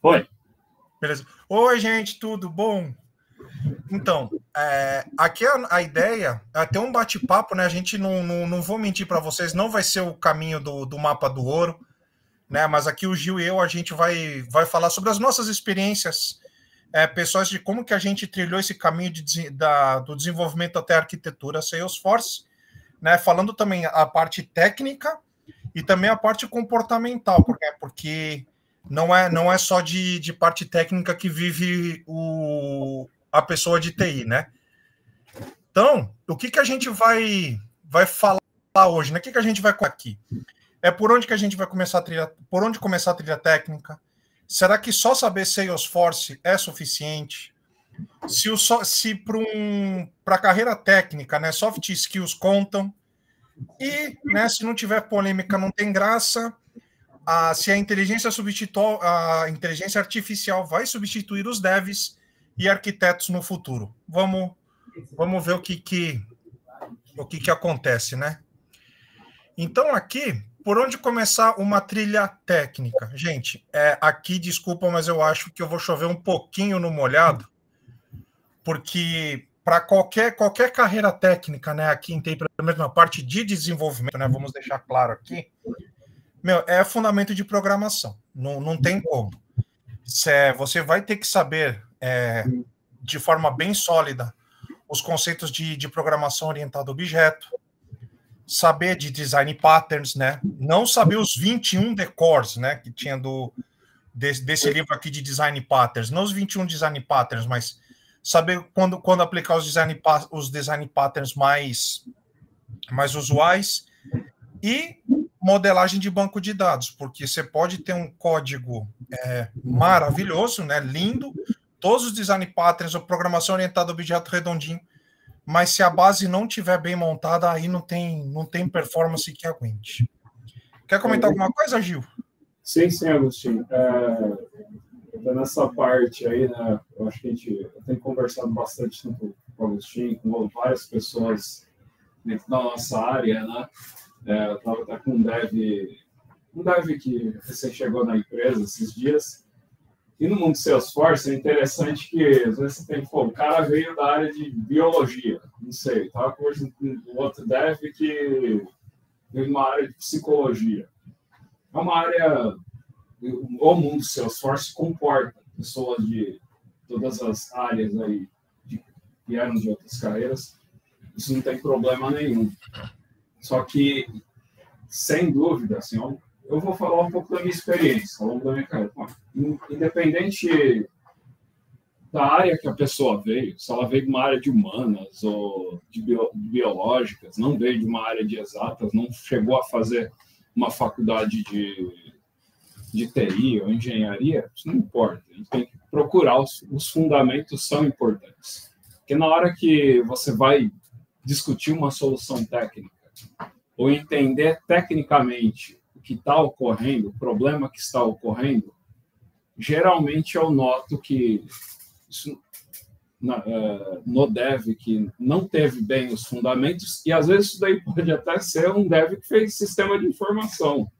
Oi. Beleza. Oi, gente, tudo bom? Então, aqui a ideia é ter um bate-papo, né? A gente não vou mentir para vocês, não vai ser o caminho do mapa do ouro, né? Mas aqui o Gil e eu, a gente vai falar sobre as nossas experiências pessoais de como que a gente trilhou esse caminho do desenvolvimento até a arquitetura Salesforce, né? Falando também a parte técnica e também a parte comportamental, porque não é só de parte técnica que vive a pessoa de TI, né? Então, o que a gente vai falar hoje, né? O que a gente vai aqui? Por onde que a gente vai começar a trilha, por onde começar a trilha técnica? Será que só saber Salesforce é suficiente? Se para a carreira técnica, né, soft skills contam? E, né, se não tiver polêmica, não tem graça. Se a inteligência artificial vai substituir os devs e arquitetos no futuro. Vamos ver o que acontece, né? Então, aqui, por onde começar uma trilha técnica? Gente, aqui, desculpa, mas eu acho que eu vou chover um pouquinho no molhado, porque para qualquer carreira técnica, né, aqui tem pelo menos na parte de desenvolvimento, né, vamos deixar claro aqui, é fundamento de programação, não tem como. Você vai ter que saber, de forma bem sólida, os conceitos de programação orientada a objeto, saber de design patterns, né? Não saber os 21 decors, né, que tinha desse livro aqui de design patterns, não os 21 design patterns, mas saber quando aplicar os design patterns mais usuais e modelagem de banco de dados, porque você pode ter um código maravilhoso, né, lindo, todos os design patterns, a programação orientada a objeto redondinho, mas se a base não tiver bem montada, aí não tem performance que aguente. Quer comentar alguma coisa, Gil? Sim, Agostinho. Nessa parte aí, né, eu acho que eu tenho conversado bastante com o Agostinho, com várias pessoas dentro da nossa área, né? Eu estava até com um dev que recém chegou na empresa esses dias. E no mundo Salesforce é interessante que às vezes você tem que o cara veio da área de biologia, não sei, estava conversando com um outro dev que veio de uma área de psicologia. É uma área, o mundo Salesforce comporta pessoas de todas as áreas aí que vieram de outras carreiras, isso não tem problema nenhum. Só que, sem dúvida, assim, eu vou falar um pouco da minha experiência ao longo da minha carreira. Independente da área que a pessoa veio, se ela veio de uma área de humanas ou de biológicas, não veio de uma área de exatas, não chegou a fazer uma faculdade de TI ou engenharia, isso não importa. A gente tem que procurar, os fundamentos são importantes. Porque na hora que você vai discutir uma solução técnica ou entender tecnicamente o que está ocorrendo, o problema que está ocorrendo, geralmente eu noto que isso, no dev que não teve bem os fundamentos, e às vezes isso daí pode até ser um dev que fez sistema de informação.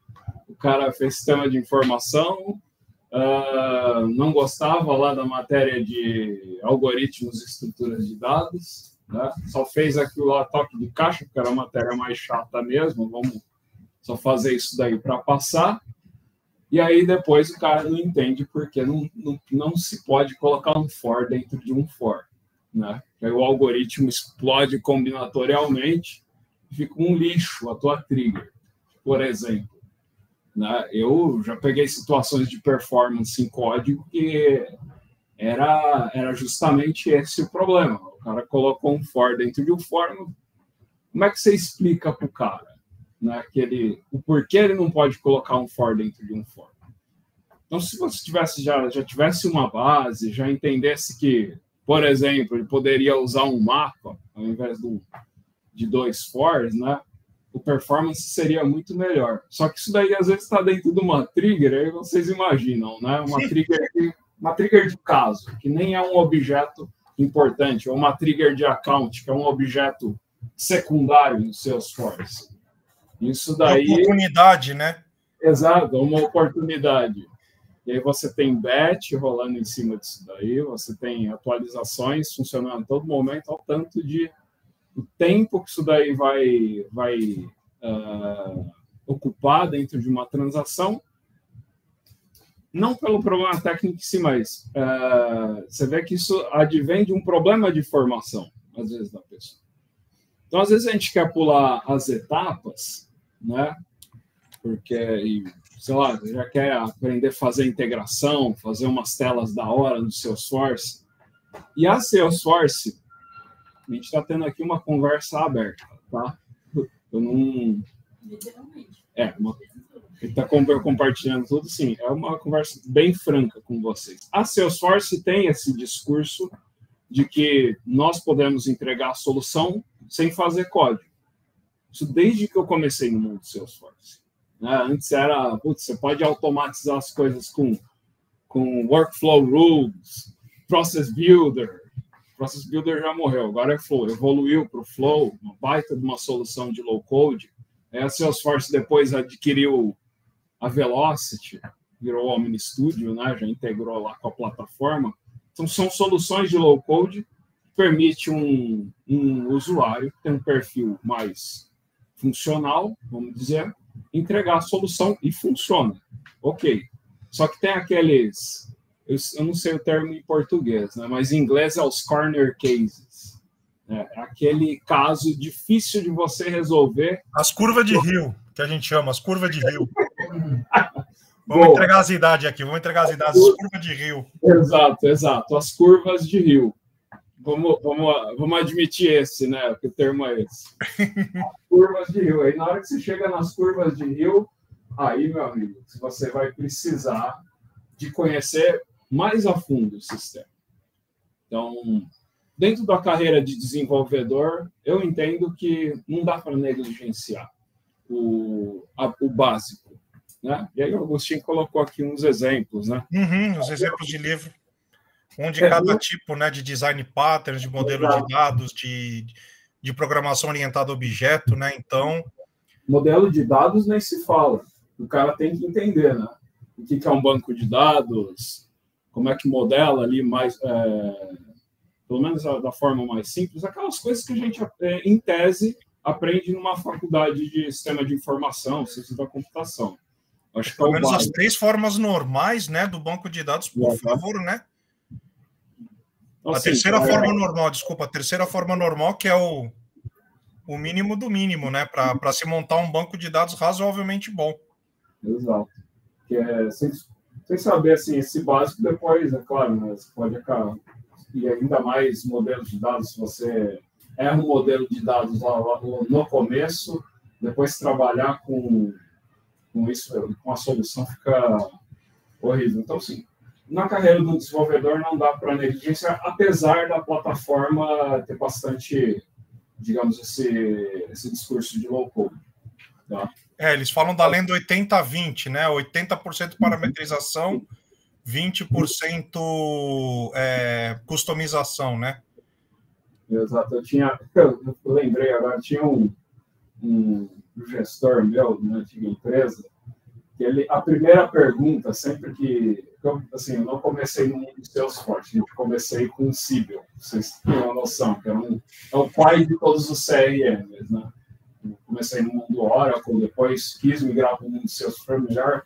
O cara fez sistema de informação, não gostava lá da matéria de algoritmos e estruturas de dados, né? Só fez aquilo lá, toque de caixa, porque era a matéria mais chata mesmo, vamos só fazer isso daí para passar. E aí depois o cara não entende porque não se pode colocar um for dentro de um for, né? Aí o algoritmo explode combinatorialmente e fica um lixo a tua trigger, por exemplo. Né? Eu já peguei situações de performance em código que era justamente esse o problema. O cara colocou um for dentro de um for. Como é que você explica para o cara, né, o porquê ele não pode colocar um for dentro de um for? Então, se você já tivesse uma base, já entendesse que, por exemplo, ele poderia usar um mapa ao invés de 2 fors, né, o performance seria muito melhor. Só que isso daí, às vezes, está dentro de uma trigger, aí vocês imaginam, né? Uma trigger de caso, que nem é um objeto importante, ou uma trigger de account, que é um objeto secundário no Salesforce. Isso daí... Uma oportunidade, né? Exato, uma oportunidade. E aí você tem batch rolando em cima disso daí, você tem atualizações funcionando a todo momento, ao tanto de o tempo que isso daí vai ocupar dentro de uma transação, não pelo problema técnico em si, mas você vê que isso advém de um problema de formação, às vezes, da pessoa. Então, às vezes, a gente quer pular as etapas, né? Porque, sei lá, já quer aprender a fazer integração, fazer umas telas da hora no Salesforce. E a Salesforce, a gente está tendo aqui uma conversa aberta, tá? Eu não... Literalmente. Ele está compartilhando tudo, sim. É uma conversa bem franca com vocês. A Salesforce tem esse discurso de que nós podemos entregar a solução sem fazer código. Isso desde que eu comecei no mundo do Salesforce. Antes era, você pode automatizar as coisas com workflow rules, process builder. Process builder já morreu, agora é Flow. Evoluiu para o Flow, uma baita de uma solução de low code. A Salesforce depois adquiriu a Velocity, virou o Omni Studio, né? Já integrou lá com a plataforma. Então, são soluções de low code que permite um usuário que tem um perfil mais funcional, vamos dizer, entregar a solução e funciona. Ok. Só que tem aqueles... Eu não sei o termo em português, né? Mas em inglês é os corner cases. É aquele caso difícil de você resolver. As curvas de rio, que a gente chama, as curvas de rio. Vamos entregar as idades aqui, as curvas de rio. Exato, as curvas de rio. Vamos admitir esse, né? Que o termo é esse. As curvas de rio. Aí na hora que você chega nas curvas de rio, aí, meu amigo, você vai precisar de conhecer mais a fundo o sistema. Então, dentro da carreira de desenvolvedor, eu entendo que não dá para negligenciar o básico, né? E aí o Agostinho colocou aqui uns exemplos, né? Os exemplos de livro. Um de cada tipo, né? De design patterns, de modelo de dados, de programação orientada a objeto, né? Então... Modelo de dados nem se fala. O cara tem que entender, né? O que é um banco de dados, como é que modela ali mais... pelo menos da forma mais simples, aquelas coisas que a gente, em tese, aprende numa faculdade de sistema de informação, ciência da computação. Acho que pelo menos as 3 formas normais, né, do banco de dados, por favor, né? Então, a terceira forma normal, que é o mínimo do mínimo, né, para se montar um banco de dados razoavelmente bom. Exato. Que é, sem saber, assim, esse básico depois, é claro, né, você pode acabar... E ainda mais modelos de dados, se você erra um modelo de dados lá no começo, depois trabalhar com isso, com a solução, fica horrível. Então, sim, na carreira do desenvolvedor não dá para negligenciar, apesar da plataforma ter bastante, digamos, esse discurso de low code. Tá? Eles falam da lenda 80-20, né? 80% parametrização, 20% customização, né? Exato. Eu lembrei agora, tinha um gestor meu, na antiga empresa, que a primeira pergunta, sempre que... Assim, eu não comecei no mundo de Salesforce, eu comecei com o Siebel, vocês têm uma noção, que é o pai de todos os CRMs, né? Eu comecei no mundo Oracle, depois quis migrar para o mundo de Salesforce. A melhor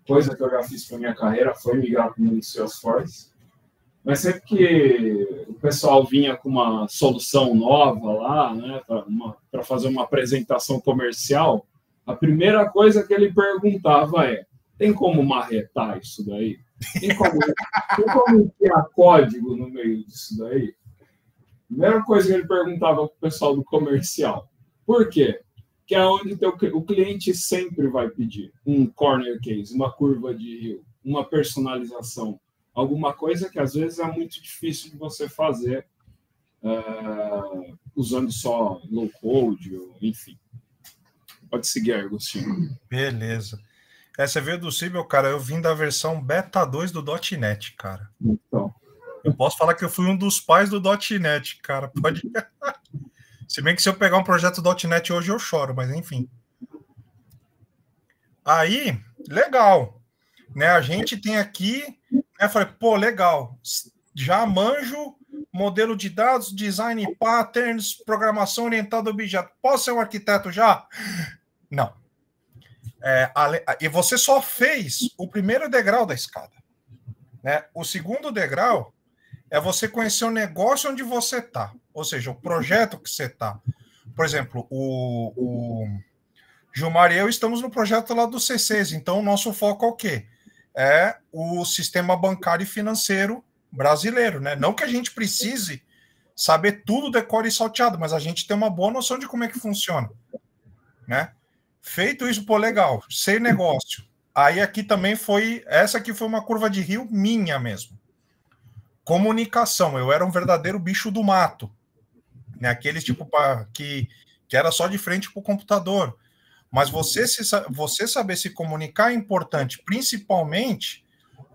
coisa que eu já fiz para minha carreira foi migrar para o mundo de Salesforce. Mas sempre que o pessoal vinha com uma solução nova lá, né, para fazer uma apresentação comercial, a primeira coisa que ele perguntava tem como marretar isso daí? Tem como criar código no meio disso daí? Primeira coisa que ele perguntava para o pessoal do comercial. Por quê? Que é onde o cliente sempre vai pedir um corner case, uma curva de rio, uma personalização, alguma coisa que às vezes é muito difícil de você fazer usando só low code, enfim. Pode seguir, Agostinho. Beleza. Você veio do Siebel, cara, eu vim da versão beta 2 do .NET, cara. Então. Eu posso falar que eu fui um dos pais do .NET, cara. Pode... Se bem que se eu pegar um projeto .NET hoje eu choro, mas enfim. Aí, legal. né? A gente tem aqui, né? Falei, pô, legal, já manjo modelo de dados, design patterns, programação orientada a objeto. Posso ser um arquiteto já? Não. E você só fez o primeiro degrau da escada, né? O segundo degrau é você conhecer o negócio onde você está, ou seja, o projeto que você está. Por exemplo, o Gilmar e eu estamos no projeto lá do C6, então o nosso foco é o quê? É o sistema bancário e financeiro brasileiro, né? Não que a gente precise saber tudo decore e salteado, mas a gente tem uma boa noção de como é que funciona, né? Feito isso, pô, legal, sei negócio. Aí aqui também essa aqui foi uma curva de rio minha mesmo. Comunicação, eu era um verdadeiro bicho do mato, né? Aqueles tipo que era só de frente para o computador. Mas você saber se comunicar é importante, principalmente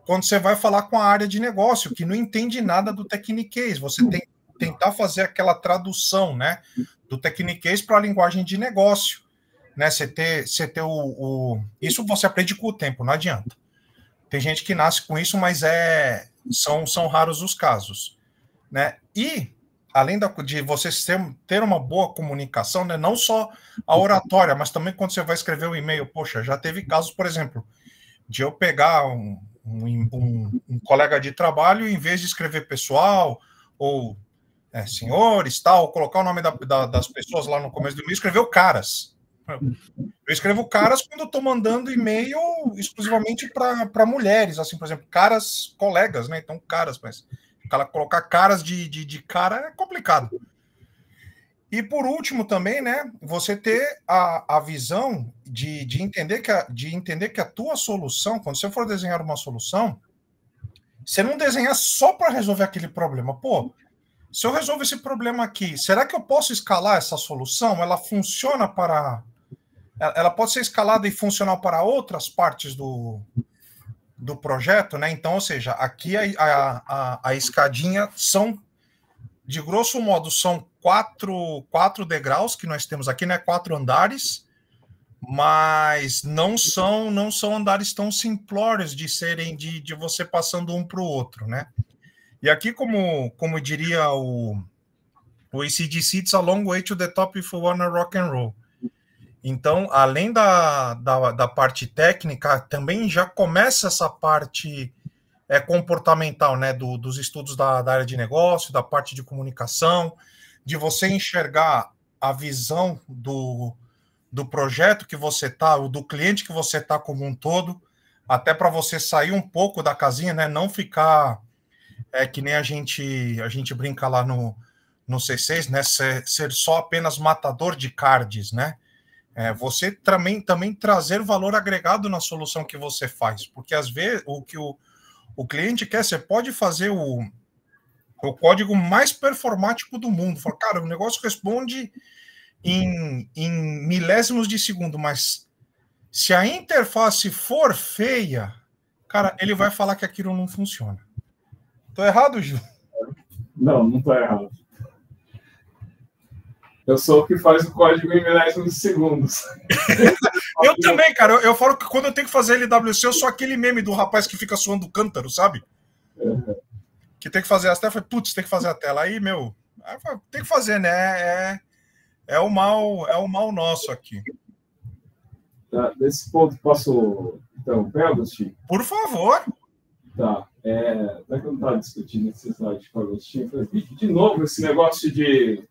quando você vai falar com a área de negócio, que não entende nada do Techniquez. Você tem que tentar fazer aquela tradução, né, do Techniquez para a linguagem de negócio. Né? Você ter isso você aprende com o tempo, não adianta. Tem gente que nasce com isso, mas são raros os casos. Né? E além de você ter uma boa comunicação, né? Não só a oratória, mas também quando você vai escrever um e-mail. Poxa, já teve casos, por exemplo, de eu pegar um colega de trabalho e, em vez de escrever pessoal ou senhores, tal, colocar o nome das pessoas lá no começo do e-mail, escrever o caras. Eu escrevo caras quando eu estou mandando e-mail exclusivamente para mulheres, assim, por exemplo, caras colegas, né? Então, caras, mas colocar caras de cara é complicado. E por último também, né, você ter a visão de entender que a tua solução, quando você for desenhar uma solução, você não desenhar só para resolver aquele problema. Pô, se eu resolvo esse problema aqui, será que eu posso escalar essa solução? Ela funciona ela pode ser escalada e funcional para outras partes do projeto, né? Então, ou seja, aqui a escadinha de grosso modo, são quatro degraus que nós temos aqui, né? 4 andares, mas não são andares tão simplórios de serem de você passando um para o outro, né? E aqui, como diria o AC/DC, it's a long way to the top if you wanna rock and roll. Então, além da parte técnica, também já começa essa parte comportamental, né, dos estudos da área de negócio, da parte de comunicação, de você enxergar a visão do projeto que você está, ou do cliente que você está como um todo, até para você sair um pouco da casinha, né, não ficar que nem a gente brinca lá no C6, né, ser só apenas matador de cards, né? Você também trazer valor agregado na solução que você faz, porque às vezes o que o cliente quer, você pode fazer o código mais performático do mundo. Fala, cara, o negócio responde em milésimos de segundo, mas se a interface for feia, cara, ele vai falar que aquilo não funciona. Tô errado, Gil? Não tô errado. Eu sou o que faz o código em milésimos de segundos. Eu também, cara. Eu falo que quando eu tenho que fazer LWC, eu sou aquele meme do rapaz que fica suando o cântaro, sabe? Que tem que fazer as telas. Eu falei, putz, tem que fazer a tela. Aí, tem que fazer, né? É o mal nosso aqui. Tá, nesse ponto, posso interromper, Agostinho? Por favor. Tá. Já que eu não estava discutindo esse slide com o Agostinho, de novo, esse negócio de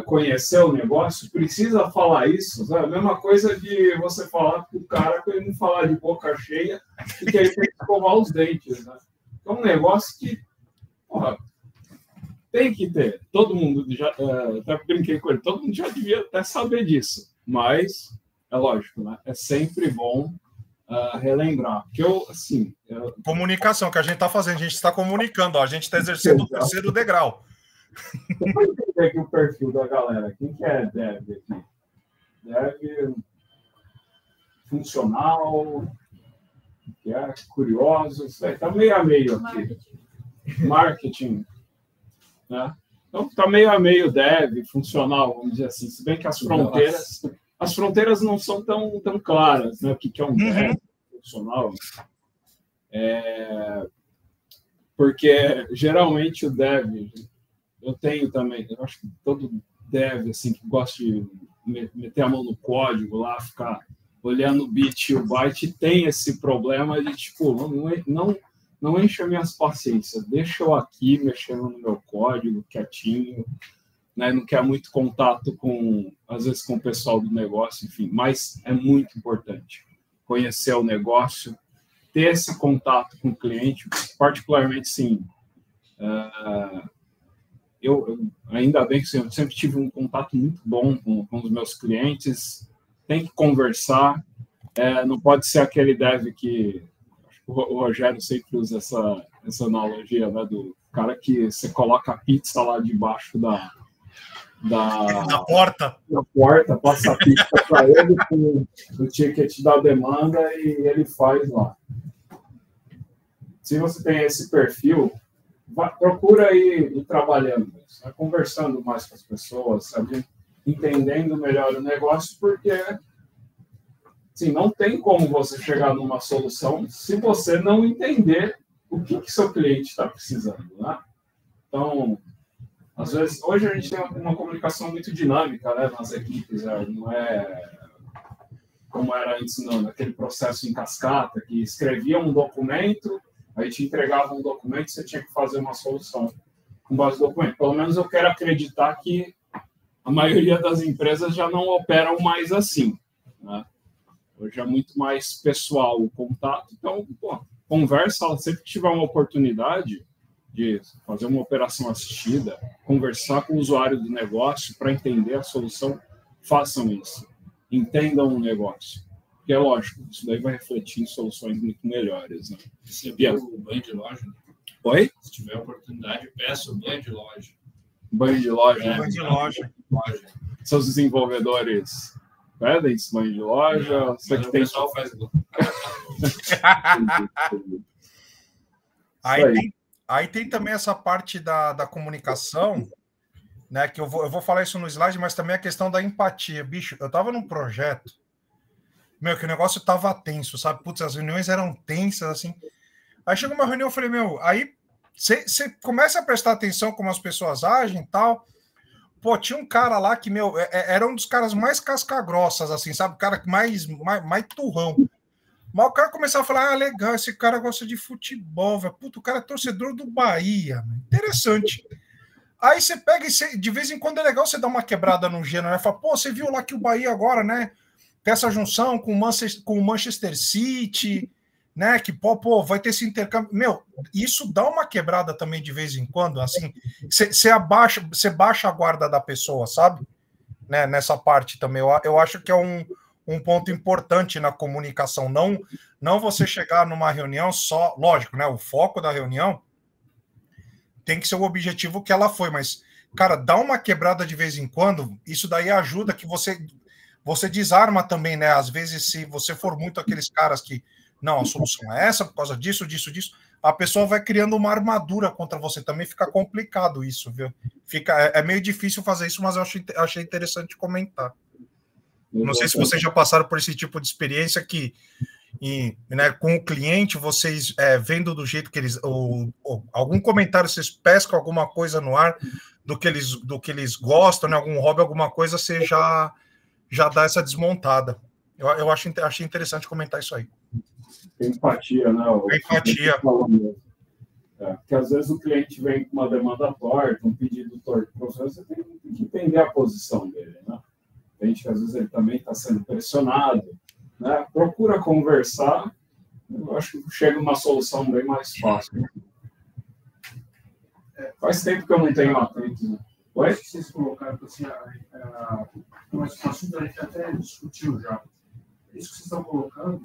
conhecer o negócio, precisa falar isso, sabe? A mesma coisa de você falar com o cara para ele não falar de boca cheia e que ele tem que escovar os dentes, né? É um negócio que, porra, tem que ter. Todo mundo já, até brinquei com ele, todo mundo já devia até saber disso, mas é lógico, né? É sempre bom relembrar. Porque comunicação, que a gente está fazendo, a gente está comunicando, ó, a gente está exercendo o terceiro degrau. Vamos entender aqui o perfil da galera. Quem que é dev aqui? Dev funcional, que é curioso, isso aí está meio a meio aqui. Marketing. Né? Então está meio a meio dev, funcional, vamos dizer assim. Se bem que as fronteiras não são tão claras, né? O que é um dev funcional. Porque geralmente o dev, eu tenho também, eu acho que todo dev assim, que gosta de meter a mão no código lá, ficar olhando o bit e o byte, tem esse problema de, tipo, não encha minhas paciências, deixa eu aqui mexendo no meu código, quietinho, né? Não quer muito contato às vezes, com o pessoal do negócio, enfim, mas é muito importante conhecer o negócio, ter esse contato com o cliente, particularmente, sim. Eu ainda bem que eu sempre tive um contato muito bom com os meus clientes, tem que conversar, não pode ser aquele dev que... O Rogério sempre usa essa analogia, né, do cara que você coloca a pizza lá debaixo da porta. Na porta, passa a pizza para ele com o ticket da demanda e ele faz lá. Se você tem esse perfil, procura ir trabalhando, conversando mais com as pessoas, sabe? Entendendo melhor o negócio, porque assim, não tem como você chegar numa solução se você não entender o que seu cliente está precisando, né? Então, às vezes, hoje a gente tem uma comunicação muito dinâmica, né, nas equipes, não é como era antes, não, naquele processo em cascata, que escrevia um documento, aí te entregava um documento e você tinha que fazer uma solução com base no documento. Pelo menos eu quero acreditar que a maioria das empresas já não operam mais assim, né? Hoje é muito mais pessoal o contato, então, conversa, sempre que tiver uma oportunidade de fazer uma operação assistida, conversar com o usuário do negócio para entender a solução, façam isso. Entendam o negócio. Porque é lógico, isso daí vai refletir em soluções muito melhores, né? Você viu o banho de loja? Oi? Se tiver oportunidade, peça o banho de loja. Banho de loja. Banho de loja. Seus desenvolvedores pedem esse banho de loja? Não, você que o tem... pessoal faz... Aí tem também essa parte da comunicação, né? Que eu vou falar isso no slide, mas também a questão da empatia. Bicho, eu tava num projeto, que o negócio tava tenso, sabe? Putz, as reuniões eram tensas, assim. Aí chegou uma reunião, eu falei, aí você começa a prestar atenção como as pessoas agem e tal. Pô, tinha um cara lá que, era um dos caras mais casca-grossas, assim, sabe? O cara mais turrão. Mas o cara começava a falar, legal, esse cara gosta de futebol, velho. Puta, o cara é torcedor do Bahia. Interessante. Aí você pega e de vez em quando é legal você dar uma quebrada no gênero, né? Fala, pô, você viu lá que o Bahia agora, né? Tem essa junção com o Manchester City, né? Que, pô, vai ter esse intercâmbio. Isso dá uma quebrada também de vez em quando, assim. Você baixa a guarda da pessoa, sabe? Né? Nessa parte também. Eu acho que é um ponto importante na comunicação. Não você chegar numa reunião só... Lógico, né? O foco da reunião tem que ser o objetivo que ela foi, mas, cara, dá uma quebrada de vez em quando, isso daí ajuda que você desarma também, né? Às vezes, se você for muito aqueles caras que, não, a solução é essa, por causa disso, a pessoa vai criando uma armadura contra você. Também fica complicado isso, viu? É meio difícil fazer isso, mas eu achei interessante comentar. Não sei se vocês já passaram por esse tipo de experiência que, né, com o cliente, vocês vendo do jeito que eles... algum comentário, vocês pescam alguma coisa no ar do que eles gostam, né, algum hobby, alguma coisa, você já dá essa desmontada. Eu achei interessante comentar isso aí. Empatia, né? Empatia. Porque às vezes o cliente vem com uma demanda torta, um pedido torto, você tem que entender a posição dele, né? Gente que às vezes ele também está sendo pressionado, né? Procura conversar, eu acho que chega uma solução bem mais fácil. Faz tempo que eu não tenho atento. Né? Oi? Vocês colocaram assim, mas o assunto a gente até discutiu já. Isso que vocês estão colocando,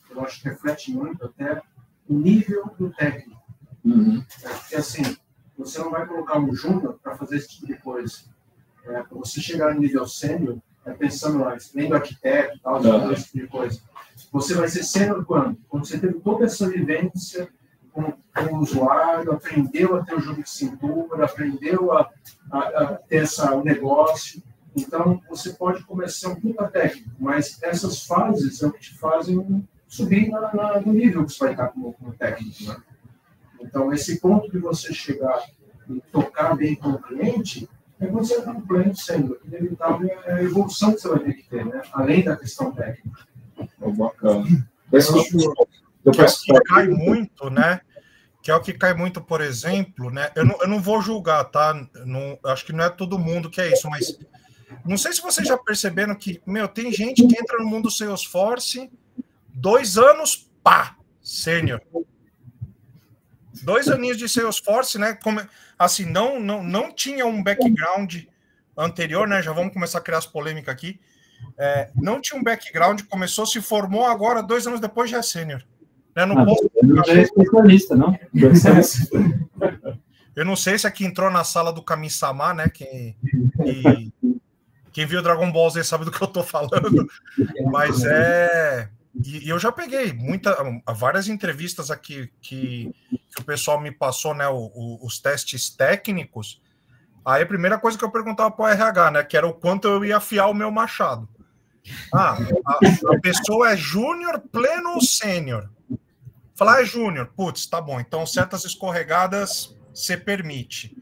eu acho que reflete muito até o nível do técnico. Uhum. Porque assim, você não vai colocar um júnior para fazer esse tipo de coisa. Para você chegar no nível sênior, pensando lá, lendo arquiteto e tal, esse tipo de coisa. Você vai ser sênior quando? Quando você teve toda essa vivência com o usuário, aprendeu a ter o jogo de cintura, aprendeu a ter o negócio. Então, você pode começar um pouco técnico, mas essas fases é o que te fazem subir no nível que você vai estar como técnico, né? Então, esse ponto de você chegar e tocar bem com o cliente, é quando você está no cliente sendo inevitável a evolução que você vai ter que ter, né? Além da questão técnica. Bacana. Que é o que cai muito, né? Que é o que cai muito, por exemplo, né? Eu não vou julgar, tá? Não, acho que não é todo mundo que é isso, mas não sei se vocês já perceberam que, tem gente que entra no mundo Salesforce, 2 anos, pá, sênior. 2 aninhos de Salesforce, né? Assim, não tinha um background anterior, né? Já vamos começar a criar as polêmicas aqui. Não tinha um background, começou, se formou agora, 2 anos depois já é sênior. Né? Não é especialista, não? Eu não sei se aqui entrou na sala do Kami-sama, né? Quem viu Dragon Ball Z sabe do que eu tô falando, mas E eu já peguei várias entrevistas aqui que o pessoal me passou, né? Os testes técnicos. Aí a primeira coisa que eu perguntava para o RH, né? Que era o quanto eu ia afiar o meu machado. A pessoa é júnior, pleno ou sênior? Falar é júnior, putz, tá bom. Então certas escorregadas você permite.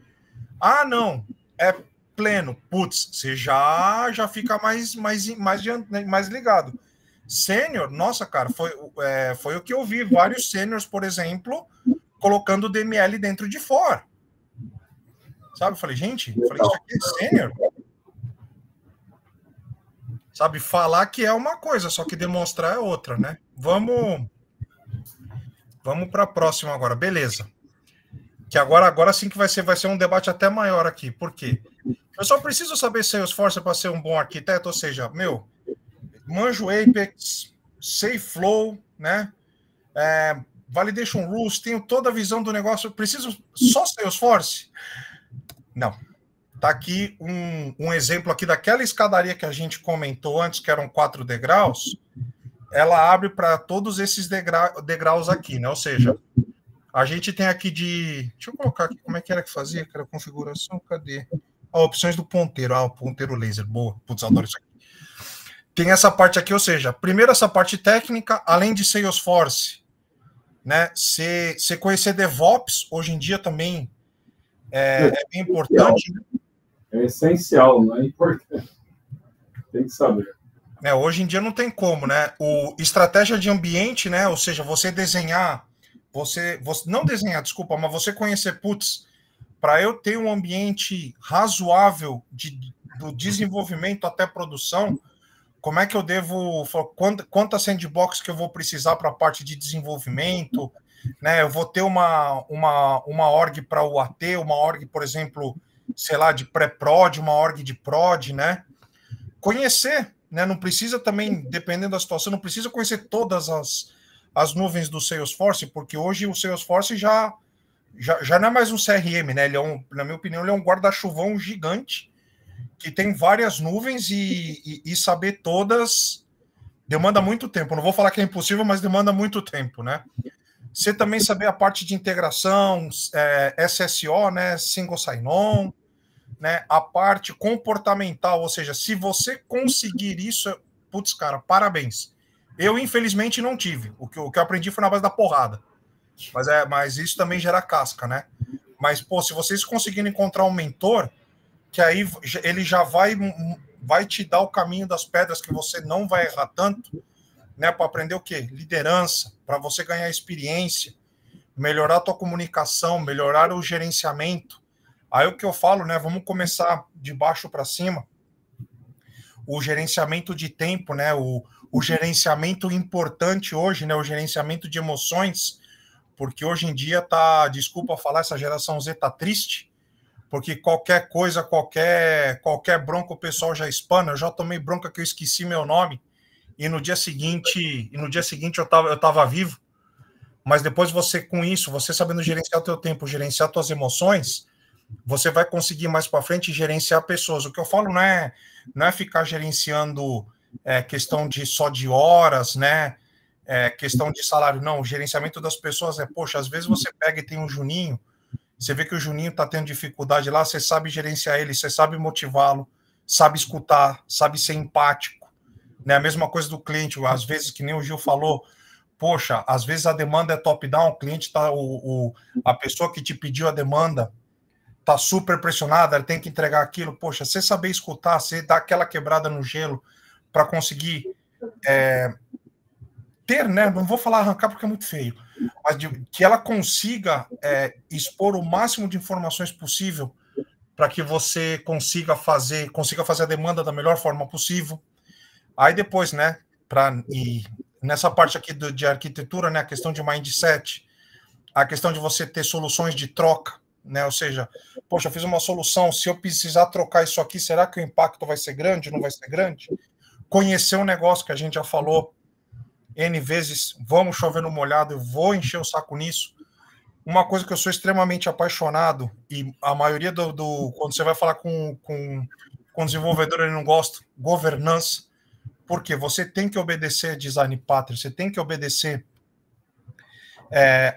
Não, é pleno, putz, você já fica mais ligado. Sênior, nossa, cara, foi o que eu vi. Vários sêniors, por exemplo, colocando o DML dentro de for. Sabe? Eu falei, gente, isso aqui é sênior. Sabe, falar que é uma coisa, só que demonstrar é outra, né? Vamos para a próxima agora, beleza. Que agora sim que vai ser um debate até maior aqui. Por quê? Eu só preciso saber Salesforce para ser um bom arquiteto, ou seja, manjo Apex, SafeFlow, né? Validation Rules, tenho toda a visão do negócio. Preciso só Salesforce? Não. Tá aqui um exemplo aqui daquela escadaria que a gente comentou antes, que eram 4 degraus. Ela abre para todos esses degraus aqui, né? Ou seja, a gente tem aqui deixa eu colocar aqui como é que era que fazia, que era configuração, cadê? Opções do ponteiro. O ponteiro laser, boa. Putz, adoro isso aqui. Tem essa parte aqui, ou seja, primeiro essa parte técnica, além de Salesforce, né? Você conhecer DevOps, hoje em dia também é bem importante. É essencial, não é importante. Tem que saber. Hoje em dia não tem como, né? Estratégia de ambiente, né? Ou seja, você desenhar, você não desenhar, desculpa, mas você conhecer, para eu ter um ambiente razoável do desenvolvimento até produção, como é que eu devo, quantas sandbox que eu vou precisar para a parte de desenvolvimento, né? Eu vou ter uma org para o AT, uma org, por exemplo, sei lá, de pré-prod, uma org de prod, né? Conhecer, né? Não precisa também, dependendo da situação, não precisa conhecer todas as nuvens do Salesforce, porque hoje o Salesforce já não é mais um CRM, né? Ele na minha opinião, ele é um guarda-chuvão gigante que tem várias nuvens e saber todas demanda muito tempo. Não vou falar que é impossível, mas demanda muito tempo, né? Você também saber a parte de integração, SSO, né? Single Sign-On, né? A parte comportamental, ou seja, se você conseguir isso, putz, cara, parabéns. Eu, infelizmente, não tive. O que eu aprendi foi na base da porrada. Mas isso também gera casca, né? Mas, se vocês conseguirem encontrar um mentor, que aí ele já vai te dar o caminho das pedras que você não vai errar tanto, né? Para aprender o quê? Liderança, para você ganhar experiência, melhorar a tua comunicação, melhorar o gerenciamento. Aí o que eu falo, né? Vamos começar de baixo para cima. O gerenciamento de tempo, né? O gerenciamento importante hoje, né? O gerenciamento de emoções, porque hoje em dia desculpa falar, essa geração Z tá triste, porque qualquer coisa, qualquer bronca o pessoal já espana. Eu já tomei bronca que eu esqueci meu nome e no dia seguinte eu tava vivo. Mas depois você sabendo gerenciar o teu tempo, gerenciar tuas emoções, você vai conseguir mais para frente gerenciar pessoas. O que eu falo não é ficar gerenciando questão só de horas, né? Questão de salário, não. O gerenciamento das pessoas às vezes você pega e tem um Juninho, você vê que o Juninho está tendo dificuldade lá, você sabe gerenciar ele, você sabe motivá-lo, sabe escutar, sabe ser empático, né? A mesma coisa do cliente, às vezes, que nem o Gil falou, poxa, às vezes a demanda é top-down, o cliente tá, a pessoa que te pediu a demanda tá super pressionada, ela tem que entregar aquilo. Poxa, você saber escutar, você dar aquela quebrada no gelo para conseguir ter, né? Não vou falar arrancar porque é muito feio, mas que ela consiga expor o máximo de informações possível para que você consiga fazer a demanda da melhor forma possível. Aí depois, né? E nessa parte aqui de arquitetura, né? A questão de mindset, a questão de você ter soluções de troca, né? Ou seja, poxa, eu fiz uma solução, se eu precisar trocar isso aqui, será que o impacto vai ser grande? Não vai ser grande? Conhecer um negócio que a gente já falou N vezes, vamos chover no molhado, eu vou encher o saco nisso. Uma coisa que eu sou extremamente apaixonado, e a maioria quando você vai falar com desenvolvedor, ele não gosta, governança, porque você tem que obedecer design pattern, você tem que obedecer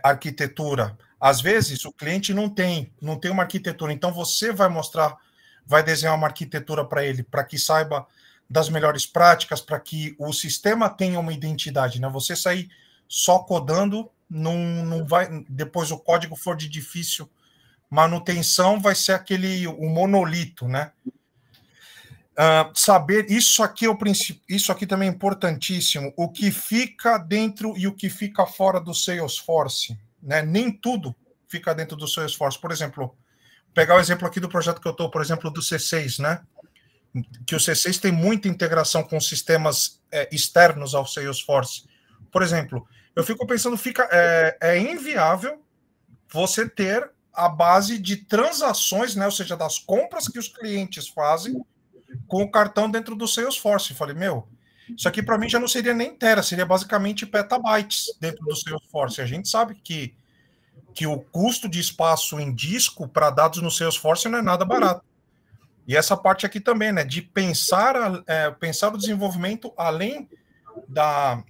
arquitetura. Às vezes, o cliente não tem uma arquitetura, então você vai desenhar uma arquitetura para ele, para que saiba das melhores práticas, para que o sistema tenha uma identidade, né? Você sair só codando, não vai, depois o código for de difícil manutenção, vai ser o monolito, né? Saber, isso aqui também é importantíssimo, o que fica dentro e o que fica fora do Salesforce, né? Nem tudo fica dentro do Salesforce. Por exemplo, pegar o exemplo aqui do projeto que eu estou, por exemplo, do C6, né? Que o C6 tem muita integração com sistemas externos ao Salesforce. Por exemplo, eu fico pensando, é inviável você ter a base de transações, né? Ou seja, das compras que os clientes fazem com o cartão dentro do Salesforce. Eu falei, isso aqui para mim já não seria nem tera, seria basicamente petabytes dentro do Salesforce. A gente sabe que o custo de espaço em disco para dados no Salesforce não é nada barato. E essa parte aqui também, né, de pensar o desenvolvimento além da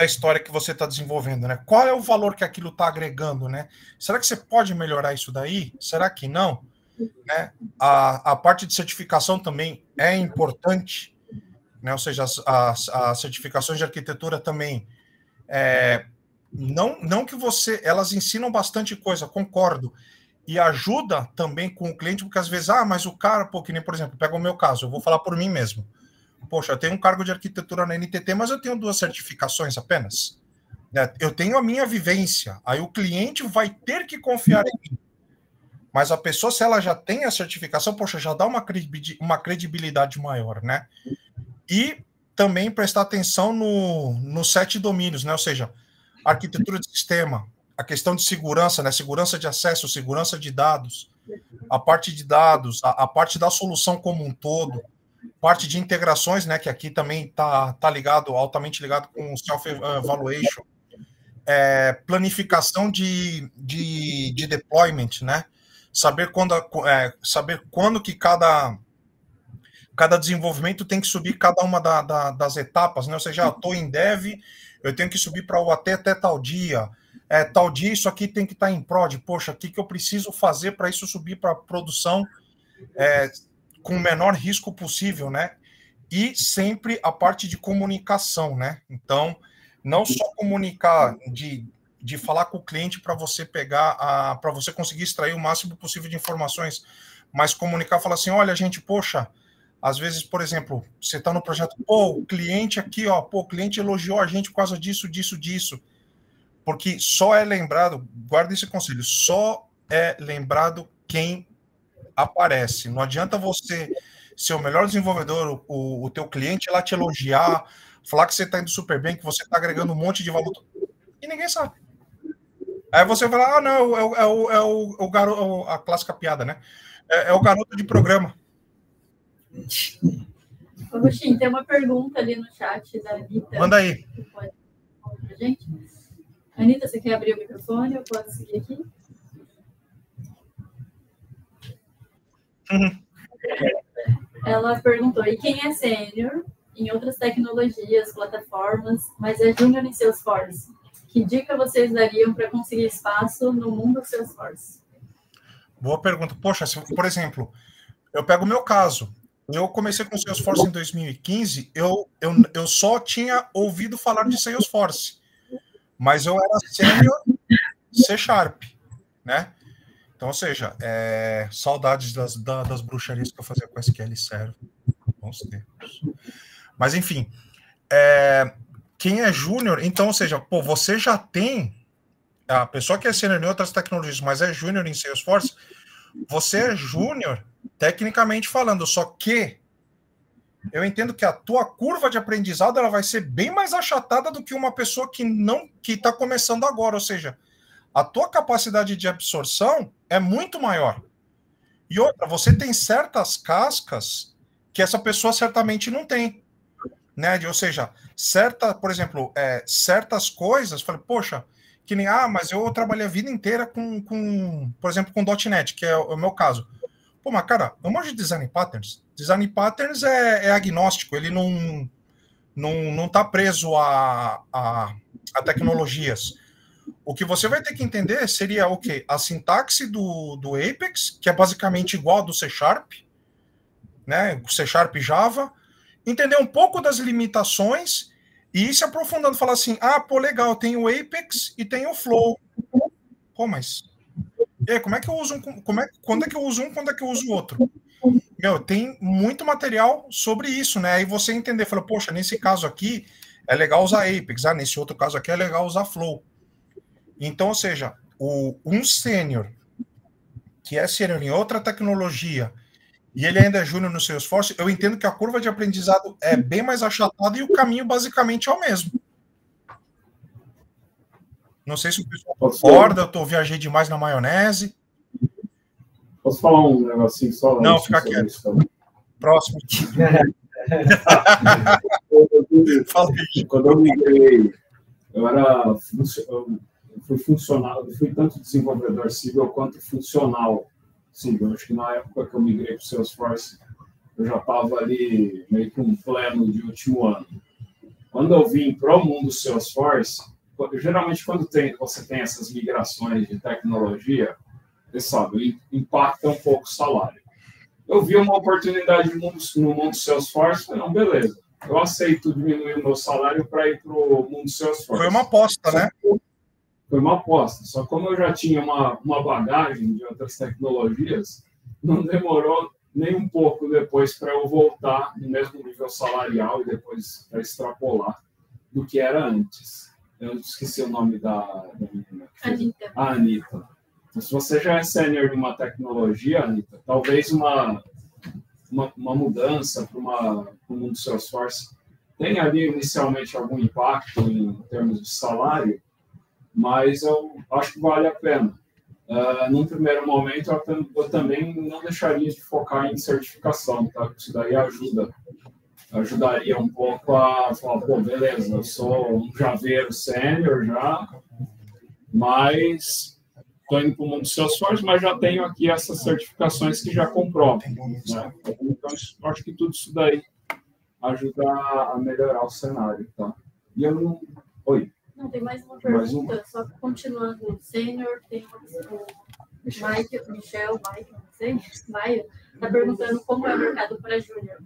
história que você está desenvolvendo, né? Qual é o valor que aquilo está agregando, né? Será que você pode melhorar isso daí? Será que não? Né? A parte de certificação também é importante, né? Ou seja, as certificações de arquitetura também não que elas ensinam bastante coisa, concordo, e ajuda também com o cliente, porque às vezes, mas o cara, que nem, por exemplo, pega o meu caso, eu vou falar por mim mesmo. Poxa, eu tenho um cargo de arquitetura na NTT, mas eu tenho 2 certificações apenas. Eu tenho a minha vivência, aí o cliente vai ter que confiar em mim. Mas a pessoa, se ela já tem a certificação, poxa, já dá uma credibilidade maior, né? E também prestar atenção nos 7 domínios, né? Ou seja, arquitetura de sistema, a questão de segurança, né? Segurança de acesso, segurança de dados, a parte de dados, a parte da solução como um todo, parte de integrações, né? Que aqui também tá altamente ligado com o self-evaluation, planificação de deployment, né? Saber quando que cada desenvolvimento tem que subir cada uma das etapas, né? Ou seja, estou em dev, eu tenho que subir para o até tal dia. Tal dia isso aqui tem que estar em prod. Poxa, o que eu preciso fazer para isso subir para produção com o menor risco possível, né? E sempre a parte de comunicação, né? Então, não só comunicar de falar com o cliente para você para você conseguir extrair o máximo possível de informações, mas comunicar, falar assim, olha, gente, poxa, às vezes, por exemplo, você está no projeto, o cliente aqui, o cliente elogiou a gente por causa disso, porque só é lembrado, guarda esse conselho, só é lembrado quem aparece. Não adianta você ser o melhor desenvolvedor, o teu cliente lá te elogiar, falar que você está indo super bem, que você está agregando um monte de valor, e ninguém sabe. Aí você vai lá, não, é o garoto, a clássica piada, né? É o garoto de programa. Agostinho, tem uma pergunta ali no chat da Anitta. Manda aí. Pode falar pra gente? Anitta, você quer abrir o microfone? Eu posso seguir aqui? Ela perguntou, e quem é sênior em outras tecnologias, plataformas, mas é júnior em Salesforce? Que dica vocês dariam para conseguir espaço no mundo Salesforce? Boa pergunta. Poxa, por exemplo, eu pego o meu caso. Eu comecei com Salesforce em 2015, eu só tinha ouvido falar de Salesforce. mas eu era sênior C Sharp, né? Então, ou seja, saudades das bruxarias que eu fazia com SQL Server. Bons tempos. Mas, enfim, quem é júnior, então, ou seja, pô, você já tem a pessoa que é sênior em outras tecnologias, mas é júnior em Salesforce, você é júnior, tecnicamente falando, só que eu entendo que a tua curva de aprendizado ela vai ser bem mais achatada do que uma pessoa que está começando agora, ou seja, a tua capacidade de absorção é muito maior. E outra, você tem certas cascas que essa pessoa certamente não tem, né? Ou seja, por exemplo, certas coisas, falei, poxa, que nem, mas eu trabalhei a vida inteira por exemplo, com .NET, que é o meu caso. Pô, mas cara, eu manjo de Design Patterns. Design Patterns é agnóstico, ele não tá preso a tecnologias. O que você vai ter que entender seria o quê? A sintaxe do Apex, que é basicamente igual ao do C Sharp, né? C Sharp Java, entender um pouco das limitações e ir se aprofundando, falar assim, pô, legal, tem o Apex e tem o Flow. Pô, mas e aí, como é que eu uso quando é que eu uso um, quando é que eu uso o outro? Meu, tem muito material sobre isso, né? Aí você entender, fala, poxa, nesse caso aqui é legal usar Apex, nesse outro caso aqui é legal usar Flow. Então, ou seja, um sênior que é sênior em outra tecnologia e ele ainda é júnior no Salesforce, eu entendo que a curva de aprendizado é bem mais achatada e o caminho basicamente é o mesmo. Não sei se o pessoal concorda, eu viajei demais na maionese. Posso falar um negocinho só? Não, fica quieto. Próximo. Quando eu migrei, eu fui funcional, eu fui tanto desenvolvedor civil quanto funcional civil. Acho que na época que eu migrei para o Salesforce, eu já estava ali meio que um pleno de último ano. Quando eu vim para o mundo Salesforce, geralmente quando você tem essas migrações de tecnologia, você sabe, impacta um pouco o salário. Eu vi uma oportunidade no mundo Salesforce, falei, não, beleza, eu aceito diminuir o meu salário para ir para o mundo Salesforce. Foi uma aposta, né? Foi uma aposta. Só que como eu já tinha uma bagagem de outras tecnologias, não demorou nem um pouco depois para eu voltar no mesmo nível salarial e depois para extrapolar do que era antes. Eu esqueci o nome da Anitta. A Anitta. Então, se você já é sênior de uma tecnologia, Anitta, talvez uma mudança para o mundo do Salesforce tenha ali inicialmente algum impacto em termos de salário, mas eu acho que vale a pena. Num primeiro momento, eu também não deixaria de focar em certificação, tá? Isso daí ajudaria um pouco a falar, pô, beleza, eu sou um javeiro sênior já, mas estou indo para o mundo do Salesforce, mas já tenho aqui essas certificações que já comprovam, né? Então, acho que tudo isso daí ajuda a melhorar o cenário, tá? E eu não... Oi? Não, tem mais uma pergunta, só continuando. Sênior, tem o Michel, não sei, Maio, está perguntando como é o mercado para júnior.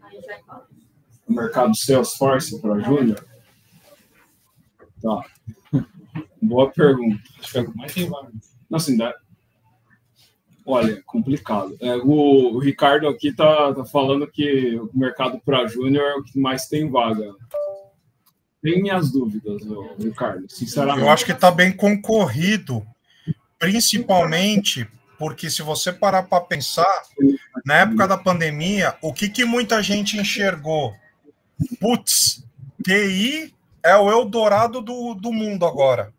Aí já fala. O mercado Salesforce para júnior? Tá. Boa pergunta. Acho que é o que mais tem vaga. Não, assim, olha, complicado. O Ricardo aqui tá falando que o mercado para júnior é o que mais tem vaga. Tem minhas dúvidas, Ricardo, sinceramente. Eu acho que está bem concorrido, principalmente porque se você parar para pensar, na época da pandemia, o que muita gente enxergou? Putz, TI é o Eldorado do mundo agora.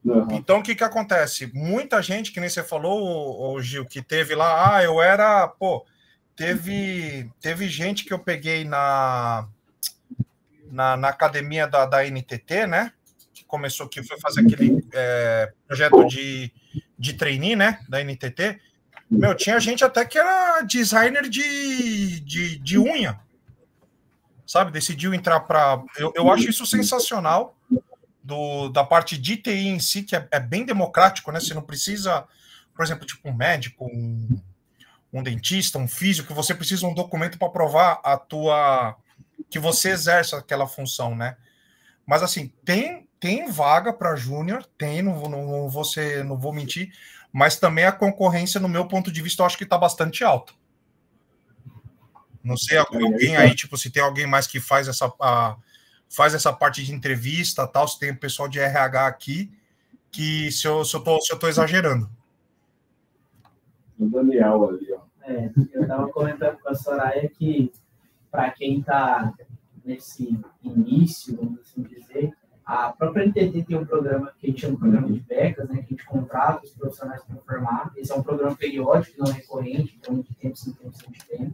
Uhum. Então, o que acontece? Muita gente, que nem você falou, Gil, que teve lá, teve gente que eu peguei na academia da NTT, né? Que começou, que foi fazer aquele projeto de trainee, né? Da NTT. Meu, tinha gente até que era designer de unha, sabe? Decidiu entrar para... Eu acho isso sensacional, da parte de TI em si, que é bem democrático, né? Você não precisa, por exemplo, tipo um médico, um dentista, um físico, que você precisa de um documento para provar que você exerce aquela função, né? Mas, assim, tem tem vaga para júnior, tem, não vou mentir, mas também a concorrência, no meu ponto de vista, eu acho que está bastante alta. Não sei, alguém aí, tipo, se tem alguém mais que faz essa parte de entrevista, tal, se tem o pessoal de RH aqui, que se eu tô exagerando. O Daniel ali, ó. Eu estava comentando com a Soraya que, para quem está nesse início, vamos assim dizer, a própria NTT tem um programa que a gente chama de programa de becas, né, que a gente contrata os profissionais para formar. Esse é um programa periódico, não recorrente, então de tempo em tempo a gente tem.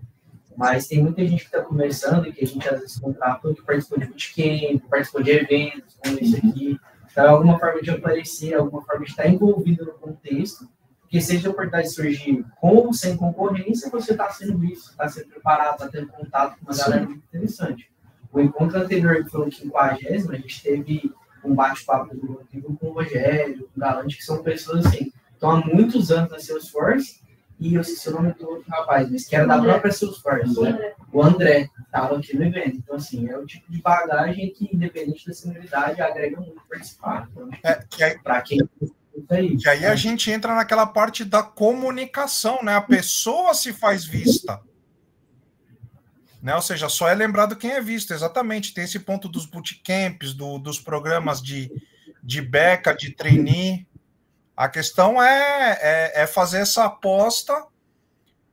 Mas tem muita gente que está começando e que a gente às vezes contrata que participou de bootcamp, participou de eventos, como esse aqui. Então, alguma forma de aparecer, alguma forma de estar envolvido no contexto, porque seja a oportunidade de surgir com ou sem concorrência, você está sendo visto, está sendo preparado, está tendo contato com uma galera muito interessante. O encontro anterior, que foi o 50º, a gente teve um bate-papo com o Rogério, com o Galante, que são pessoas assim, que estão há muitos anos na Salesforce, e eu esqueci o nome do outro rapaz, mas que era da própria Salesforce, né? O André estava aqui no evento. Então, assim, é o tipo de bagagem que, independente da senioridade, agrega muito participar. Então, para quem... E aí a gente entra naquela parte da comunicação, né? A pessoa se faz vista. Né? Ou seja, só é lembrado quem é visto, exatamente. Tem esse ponto dos bootcamps, dos programas de beca, de trainee. A questão é fazer essa aposta,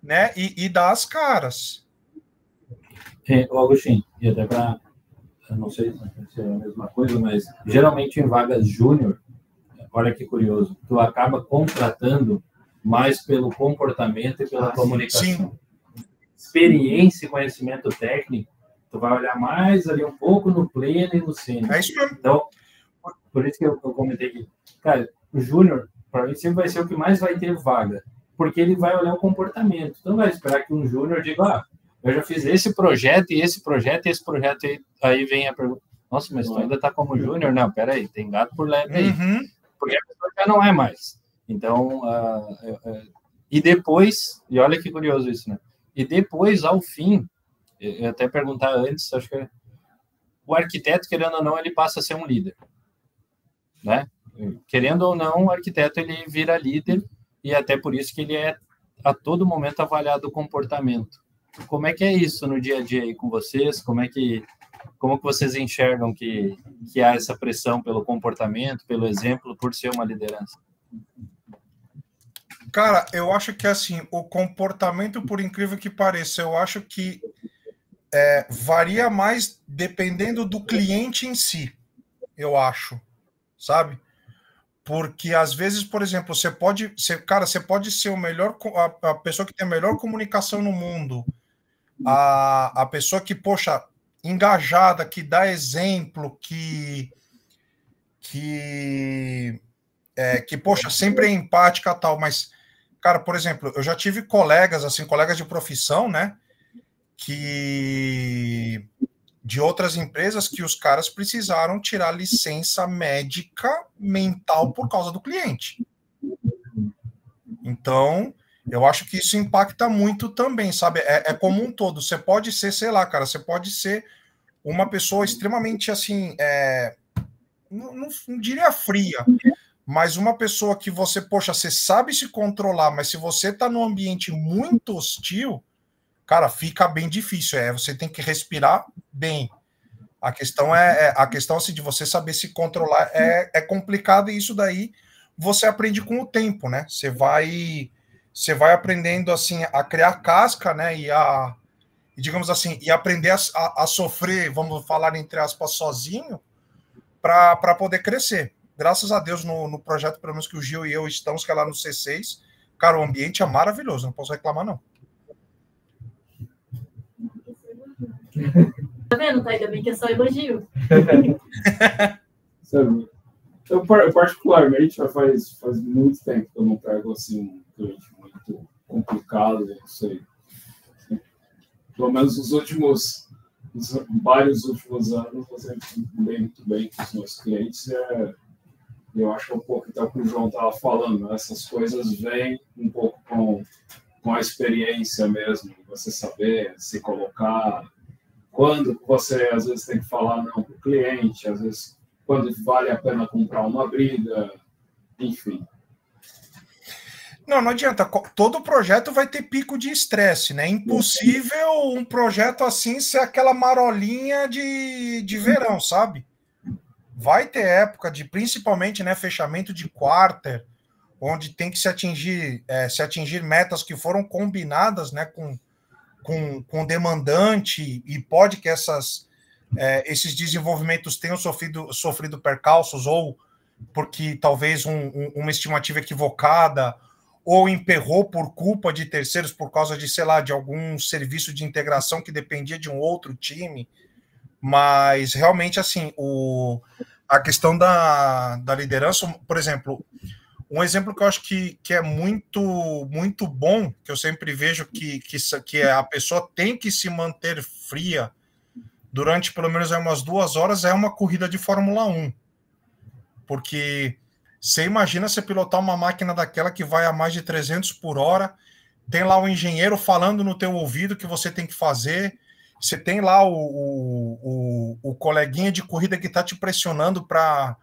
né? E dar as caras. Agostinho, e até para, eu não sei se é a mesma coisa, mas geralmente em vagas júnior, olha que curioso, tu acaba contratando mais pelo comportamento e pela comunicação. Sim. Experiência e conhecimento técnico, tu vai olhar mais ali um pouco no pleno e no sênior. É isso mesmo. Então, por isso que eu comentei aqui. Cara, o júnior, para mim, sempre vai ser o que mais vai ter vaga, porque ele vai olhar o comportamento. Então, vai esperar que um júnior diga, eu já fiz esse projeto e esse projeto, e aí vem a pergunta, nossa, mas tu ainda está como júnior? Não, peraí, tem gato por leve aí. Porque a pessoa já não é mais. Então, e depois, e olha que curioso isso, né? E depois, ao fim, eu até perguntar antes, acho que o arquiteto, querendo ou não, ele passa a ser um líder, né? Querendo ou não, o arquiteto, ele vira líder, e até por isso que ele é, a todo momento, avaliado o comportamento. Como é que é isso no dia a dia aí com vocês? Como que vocês enxergam que há essa pressão pelo comportamento, pelo exemplo, por ser uma liderança? Cara, eu acho que assim, o comportamento, por incrível que pareça, eu acho que varia mais dependendo do cliente em si, eu acho, sabe? Porque às vezes, por exemplo, você pode ser o melhor, a pessoa que tem a melhor comunicação no mundo, a pessoa que, poxa, engajada, que dá exemplo, que poxa, sempre é empática, tal, mas, cara, por exemplo, eu já tive colegas de profissão, né, que de outras empresas que os caras precisaram tirar licença médica mental por causa do cliente. Então, eu acho que isso impacta muito também, sabe? É como um todo. Você pode ser, sei lá, cara, você pode ser uma pessoa extremamente, assim, não diria fria, mas uma pessoa que você, poxa, você sabe se controlar, mas se você tá num ambiente muito hostil, cara, fica bem difícil. Você tem que respirar bem. A questão assim, de você saber se controlar é complicado, e isso daí você aprende com o tempo, né? Você vai aprendendo assim a criar casca, né? E digamos assim, e aprender a sofrer, vamos falar entre aspas, sozinho, para poder crescer. Graças a Deus, no projeto, pelo menos que o Gil e eu estamos, que é lá no C6, cara, o ambiente é maravilhoso, não posso reclamar, não. Tá vendo, tá? Ainda bem que é só elogio. Eu, particularmente, já faz muito tempo que eu não pego assim, um cliente muito complicado, não sei. Pelo menos vários últimos anos, eu sempre me muito bem com os meus clientes. Eu acho que é um pouco até o que o João estava falando, né? Essas coisas vêm um pouco com a experiência mesmo, você saber se colocar, quando você às vezes tem que falar não para o cliente, às vezes quando vale a pena comprar uma briga, enfim. Não adianta. Todo projeto vai ter pico de estresse, né? Impossível um projeto assim ser aquela marolinha de verão, sabe? Vai ter época de, principalmente, né, fechamento de quarter, onde tem que se atingir metas que foram combinadas, né, com o demandante, e pode que esses desenvolvimentos tenham sofrido percalços, ou porque talvez uma estimativa equivocada, ou emperrou por culpa de terceiros por causa de, sei lá, de algum serviço de integração que dependia de um outro time. Mas realmente, assim, a questão da liderança, por exemplo, um exemplo que eu acho que é muito, muito bom, que eu sempre vejo que a pessoa tem que se manter fria durante pelo menos umas 2 horas, é uma corrida de Fórmula 1. Porque você imagina você pilotar uma máquina daquela que vai a mais de 300 por hora, tem lá o engenheiro falando no teu ouvido o que você tem que fazer, você tem lá o coleguinha de corrida que está te pressionando para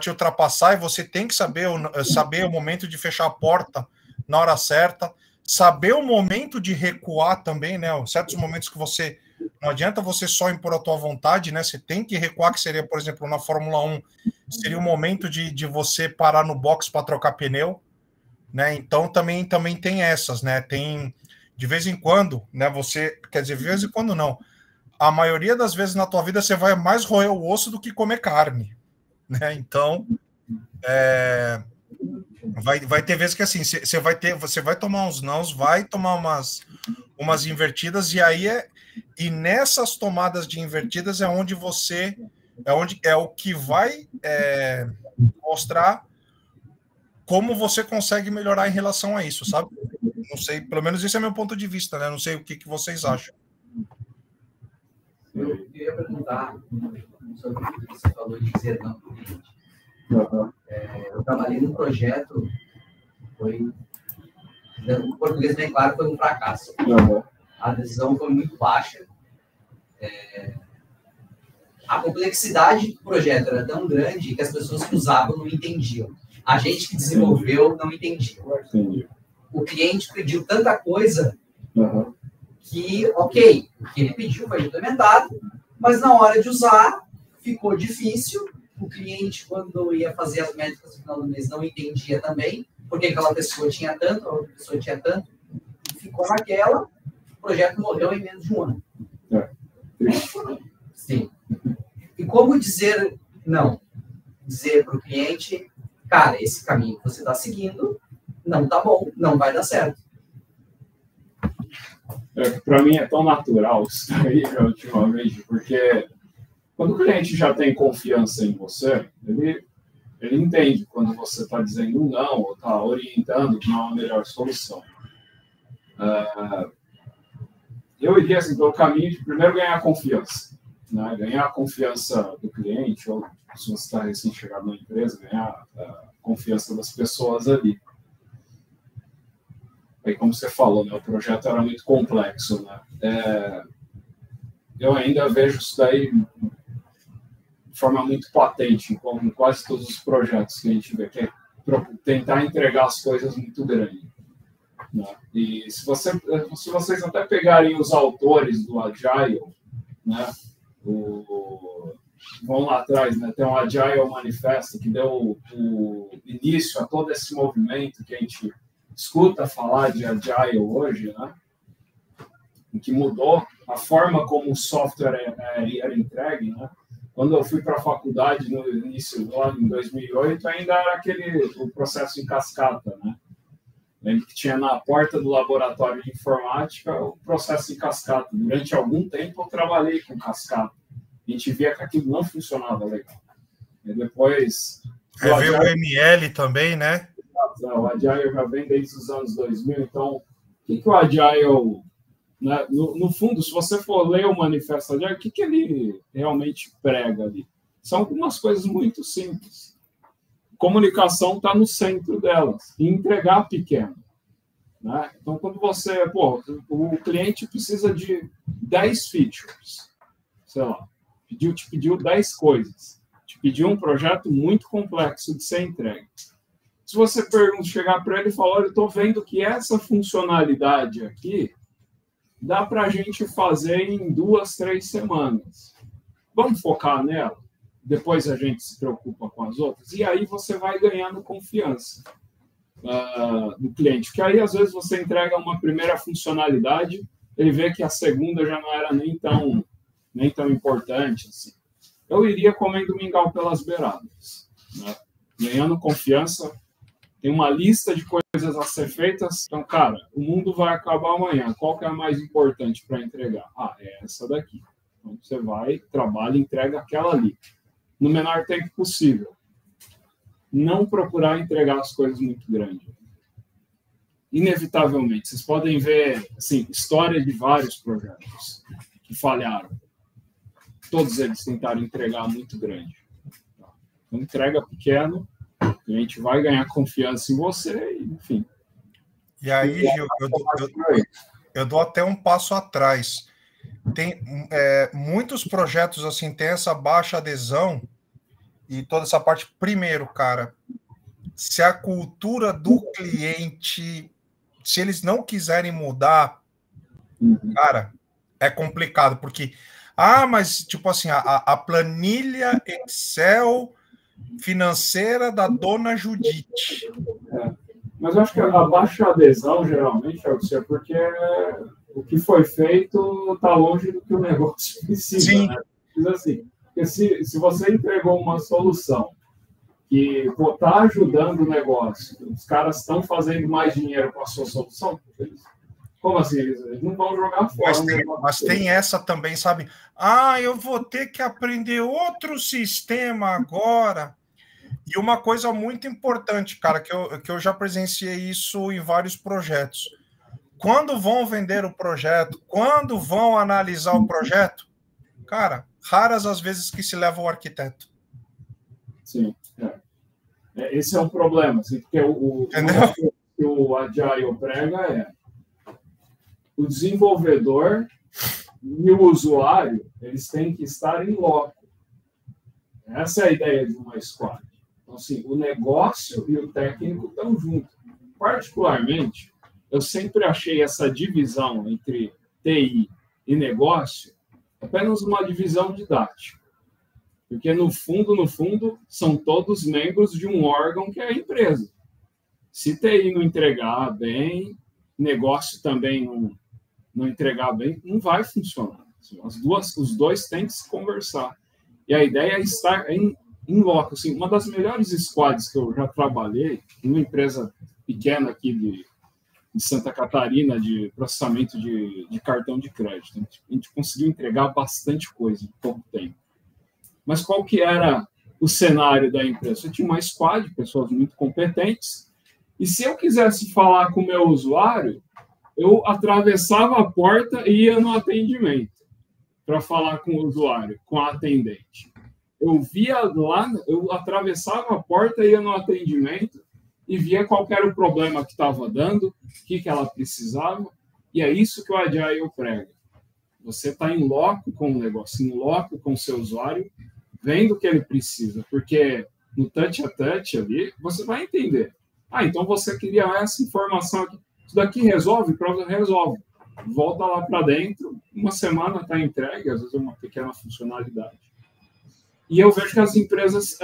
te ultrapassar, e você tem que saber o momento de fechar a porta na hora certa, saber o momento de recuar também, né? Certos momentos que você... Não adianta você só impor a tua vontade, né? Você tem que recuar, que seria, por exemplo, na Fórmula 1, seria o momento de você parar no box para trocar pneu, né? Então também tem essas, né? Tem, de vez em quando, né? Você, quer dizer, de vez em quando não. A maioria das vezes na tua vida você vai mais roer o osso do que comer carne, né? Então, vai ter vezes que assim, você vai tomar uns nãos, vai tomar umas invertidas, e nessas tomadas de invertidas é o que vai mostrar como você consegue melhorar em relação a isso, sabe? Não sei, pelo menos esse é meu ponto de vista, né? Não sei o que vocês acham. Eu queria perguntar sobre o que você falou de dizer não para o cliente. Eu trabalhei num projeto, em português bem claro, foi um fracasso. A decisão foi muito baixa. A complexidade do projeto era tão grande que as pessoas que usavam não entendiam. A gente que desenvolveu não entendia. O cliente pediu tanta coisa que, ok, o que ele pediu foi implementado, mas na hora de usar ficou difícil. O cliente, quando ia fazer as métricas no final do mês, não entendia também, porque aquela pessoa tinha tanto, a outra pessoa tinha tanto, e ficou naquela, o projeto morreu em menos de um ano. Sim. E como dizer não? Dizer para o cliente, cara, esse caminho que você está seguindo não tá bom, não vai dar certo. Para mim é tão natural isso aí, ultimamente, porque quando o cliente já tem confiança em você, ele entende quando você está dizendo não, ou está orientando para uma melhor solução. Eu iria assim, pelo caminho de primeiro ganhar a confiança. Né? Ganhar a confiança do cliente, ou se você está recém-chegado na empresa, ganhar a confiança das pessoas ali. Aí, como você falou, né, o projeto era muito complexo. Né? Eu ainda vejo isso daí de forma muito patente, como quase todos os projetos que a gente vê, que é tentar entregar as coisas muito grandes. Né? E se vocês até pegarem os autores do Agile, né, vão lá atrás, né, tem um Agile Manifesto que deu o início a todo esse movimento que a gente escuta falar de Agile hoje, né, que mudou a forma como o software era entregue. Né? Quando eu fui para a faculdade no início do ano, em 2008, ainda era o processo em cascata, né? Lembro que tinha na porta do laboratório de informática o processo em cascata. Durante algum tempo eu trabalhei com cascata. A gente via que aquilo não funcionava legal. E depois... Veio o ML também, né? O Agile já vem desde os anos 2000. Então, o que o Agile... Né, no fundo, se você for ler o Manifesto Agile, o que ele realmente prega ali? São algumas coisas muito simples. Comunicação está no centro delas, e entregar pequeno. Né? Então, quando você... o cliente precisa de 10 features, sei lá, te pediu 10 coisas. te pediu um projeto muito complexo de ser entregue. Se você chegar para ele e falar, olha, eu estou vendo que essa funcionalidade aqui dá para a gente fazer em 2, 3 semanas. Vamos focar nela? Depois a gente se preocupa com as outras. E aí você vai ganhando confiança do cliente. Porque aí, às vezes, você entrega uma primeira funcionalidade, ele vê que a segunda já não era nem tão importante assim. Eu iria comendo mingau pelas beiradas, né? Ganhando confiança. Tem uma lista de coisas a ser feitas. Então, cara, o mundo vai acabar amanhã. Qual que é a mais importante para entregar? Ah, é essa daqui. Então, você vai, trabalha e entrega aquela ali. No menor tempo possível. Não procurar entregar as coisas muito grandes. Inevitavelmente. Vocês podem ver, assim, história de vários projetos que falharam. Todos eles tentaram entregar muito grande. Então, entrega pequeno, a gente vai ganhar confiança em você, enfim. E aí, Gil, eu dou até um passo atrás. Tem muitos projetos assim, tem essa baixa adesão e toda essa parte. Primeiro, cara, se a cultura do cliente, se eles não quiserem mudar, cara, é complicado, porque mas tipo assim, a planilha Excel financeira da dona Judite. Mas eu acho que a baixa adesão, geralmente, é porque o que foi feito está longe do que o negócio precisa. Sim. Né? Assim, porque se você entregou uma solução que está ajudando o negócio, os caras estão fazendo mais dinheiro com a sua solução, como assim? Eles não vão jogar fora. Mas tem essa também, sabe? Eu vou ter que aprender outro sistema agora. E uma coisa muito importante, cara, que eu já presenciei isso em vários projetos. Quando vão vender o projeto, quando vão analisar o projeto, cara, raras as vezes que se leva o arquiteto. Sim. Esse é um problema, assim, porque o que o Agile prega o desenvolvedor e o usuário, eles têm que estar em loco. Essa é a ideia de uma squad. Então, assim, o negócio e o técnico estão juntos. Particularmente, eu sempre achei essa divisão entre TI e negócio apenas uma divisão didática. Porque, no fundo, são todos membros de um órgão que é a empresa. Se TI não entregar bem, negócio também não entregar bem, não vai funcionar. Os dois têm que se conversar. E a ideia é estar em loco. Assim, uma das melhores squads que eu já trabalhei, em uma empresa pequena aqui de Santa Catarina, de processamento de cartão de crédito. A gente conseguiu entregar bastante coisa em pouco tempo. Mas qual que era o cenário da empresa? Eu tinha uma squad, pessoas muito competentes, e se eu quisesse falar com o meu usuário, eu atravessava a porta e ia no atendimento para falar com o usuário, com a atendente. Eu via lá, eu atravessava a porta, ia no atendimento e via qual era o problema que estava dando, o que ela precisava, e é isso que o Agile prega. Você está em loco com o negócio, em loco com o seu usuário, vendo o que ele precisa, porque no touch a touch ali, você vai entender. Então você queria essa informação aqui. Isso daqui resolve? Resolve. Volta lá para dentro, uma semana está entregue, às vezes é uma pequena funcionalidade. E eu vejo que as empresas,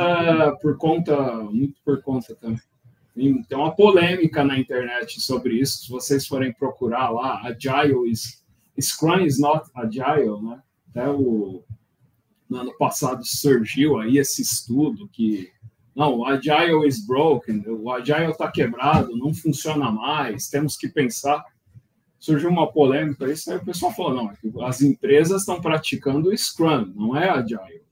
muito por conta também, tem uma polêmica na internet sobre isso, se vocês forem procurar lá, Scrum is not Agile, né? Até no ano passado surgiu aí esse estudo que não, o Agile is broken, o Agile está quebrado, não funciona mais, temos que pensar. Surgiu uma polêmica, isso aí o pessoal falou, não, as empresas estão praticando o Scrum, não é Agile.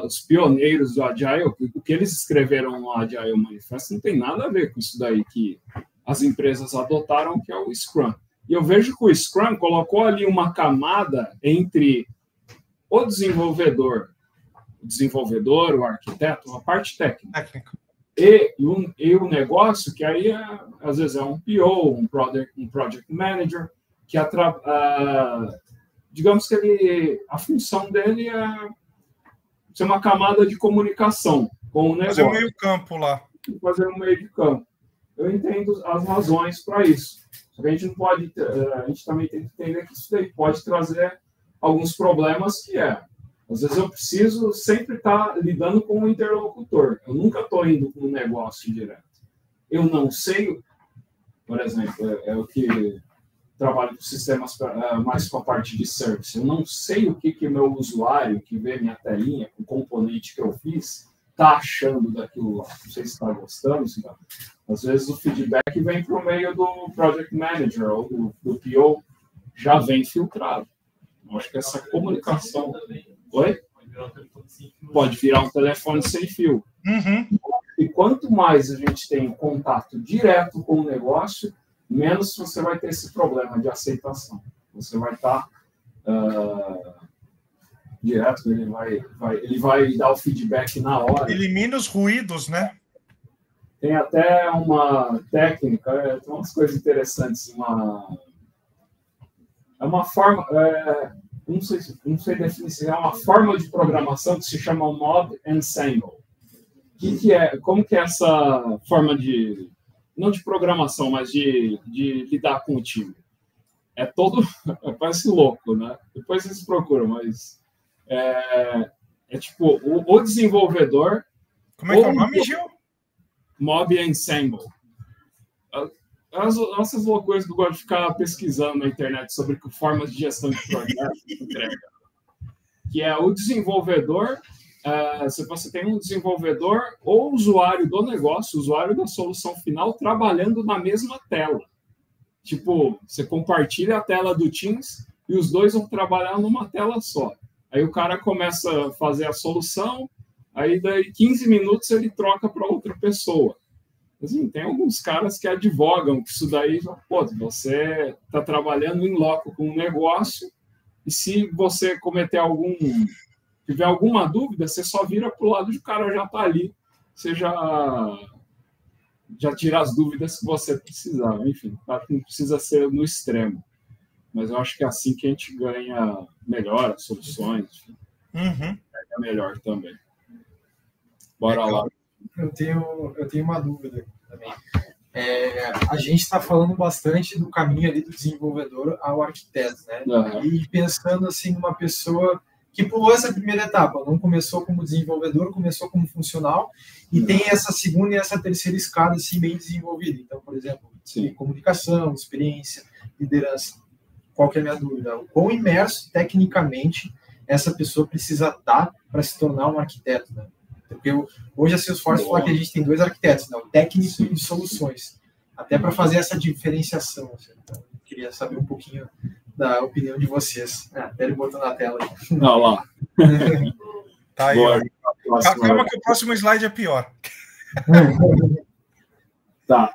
Os pioneiros do Agile, o que eles escreveram no Agile Manifesto não tem nada a ver com isso daí que as empresas adotaram, que é o Scrum. E eu vejo que o Scrum colocou ali uma camada entre o desenvolvedor, o arquiteto, a parte técnica. E o negócio, que aí às vezes é um PO, um Project Manager, que digamos que a função dele é ser uma camada de comunicação com o negócio. Fazer um meio campo lá. Fazer um meio de campo. Eu entendo as razões para isso. Só que a gente não pode, a gente também tem que entender que isso daí pode trazer alguns problemas que às vezes eu preciso sempre estar lidando com o interlocutor. Eu nunca estou indo com um negócio direto. Eu não sei, por exemplo, é o que trabalho com sistemas mais com a parte de service. Eu não sei o que meu usuário que vê minha telinha, com o componente que eu fiz, está achando daquilo lá. Não sei se está gostando, se tá. Às vezes o feedback vem por meio do Project Manager ou do PO, já vem filtrado. Eu acho que essa comunicação... Oi? Pode virar um telefone sem fio. Uhum. E quanto mais a gente tem contato direto com o negócio, menos você vai ter esse problema de aceitação. Você vai estar direto, ele vai dar o feedback na hora. Elimina os ruídos, né? Tem até uma técnica, tem umas coisas interessantes, é uma forma, não sei definir se é uma forma de programação que se chama Mob Ensemble. Como que é essa forma de, não de programação, mas de lidar com o time? É todo, parece louco, né? Depois vocês procuram, mas é tipo, o desenvolvedor... Como é que é o nome, Gil? Mob Ensemble. As nossas loucuras que eu gosto de ficar pesquisando na internet sobre formas de gestão de projetos, que é o desenvolvedor, se você tem um desenvolvedor ou usuário do negócio, usuário da solução final, trabalhando na mesma tela. Tipo, você compartilha a tela do Teams e os dois vão trabalhar numa tela só. Aí o cara começa a fazer a solução, aí daí 15 minutos ele troca para outra pessoa. Assim, tem alguns caras que advogam que isso daí, pô, você está trabalhando em loco com um negócio e se você tiver alguma dúvida, você só vira para o lado de o cara já está ali, você já tira as dúvidas que você precisar. Enfim, claro que não precisa ser no extremo, mas eu acho que é assim que a gente ganha melhor as soluções, Uhum. É melhor também. Bora lá. Eu tenho uma dúvida também. A gente está falando bastante do caminho ali do desenvolvedor ao arquiteto, né? Uhum. E pensando assim numa pessoa que pulou essa primeira etapa, não começou como desenvolvedor, começou como funcional e tem essa segunda e essa terceira escada assim bem desenvolvida. Então, por exemplo, comunicação, experiência, liderança. Qual que é a minha dúvida? O quão imerso tecnicamente essa pessoa precisa estar para se tornar um arquiteto, né? Porque hoje a Salesforce fala que a gente tem 2 arquitetos, né? O técnico e soluções, até para fazer essa diferenciação. Assim. Então, eu queria saber um pouquinho da opinião de vocês. Até ele botou na tela. Não, lá. Tá aí. Boa, calma que o próximo slide é pior. Tá,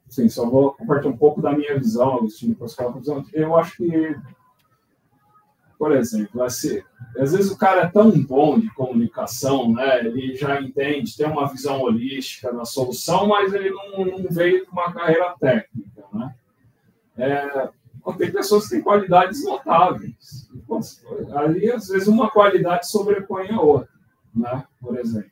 sim, só vou compartilhar um pouco da minha visão, Agostinho, depois falar a visão. Eu acho que, por exemplo, às vezes o cara é tão bom de comunicação, né? Ele já entende, tem uma visão holística na solução, mas ele não veio com uma carreira técnica, né? Tem pessoas que têm qualidades notáveis. Ali, às vezes, uma qualidade sobrepõe a outra, né? Por exemplo.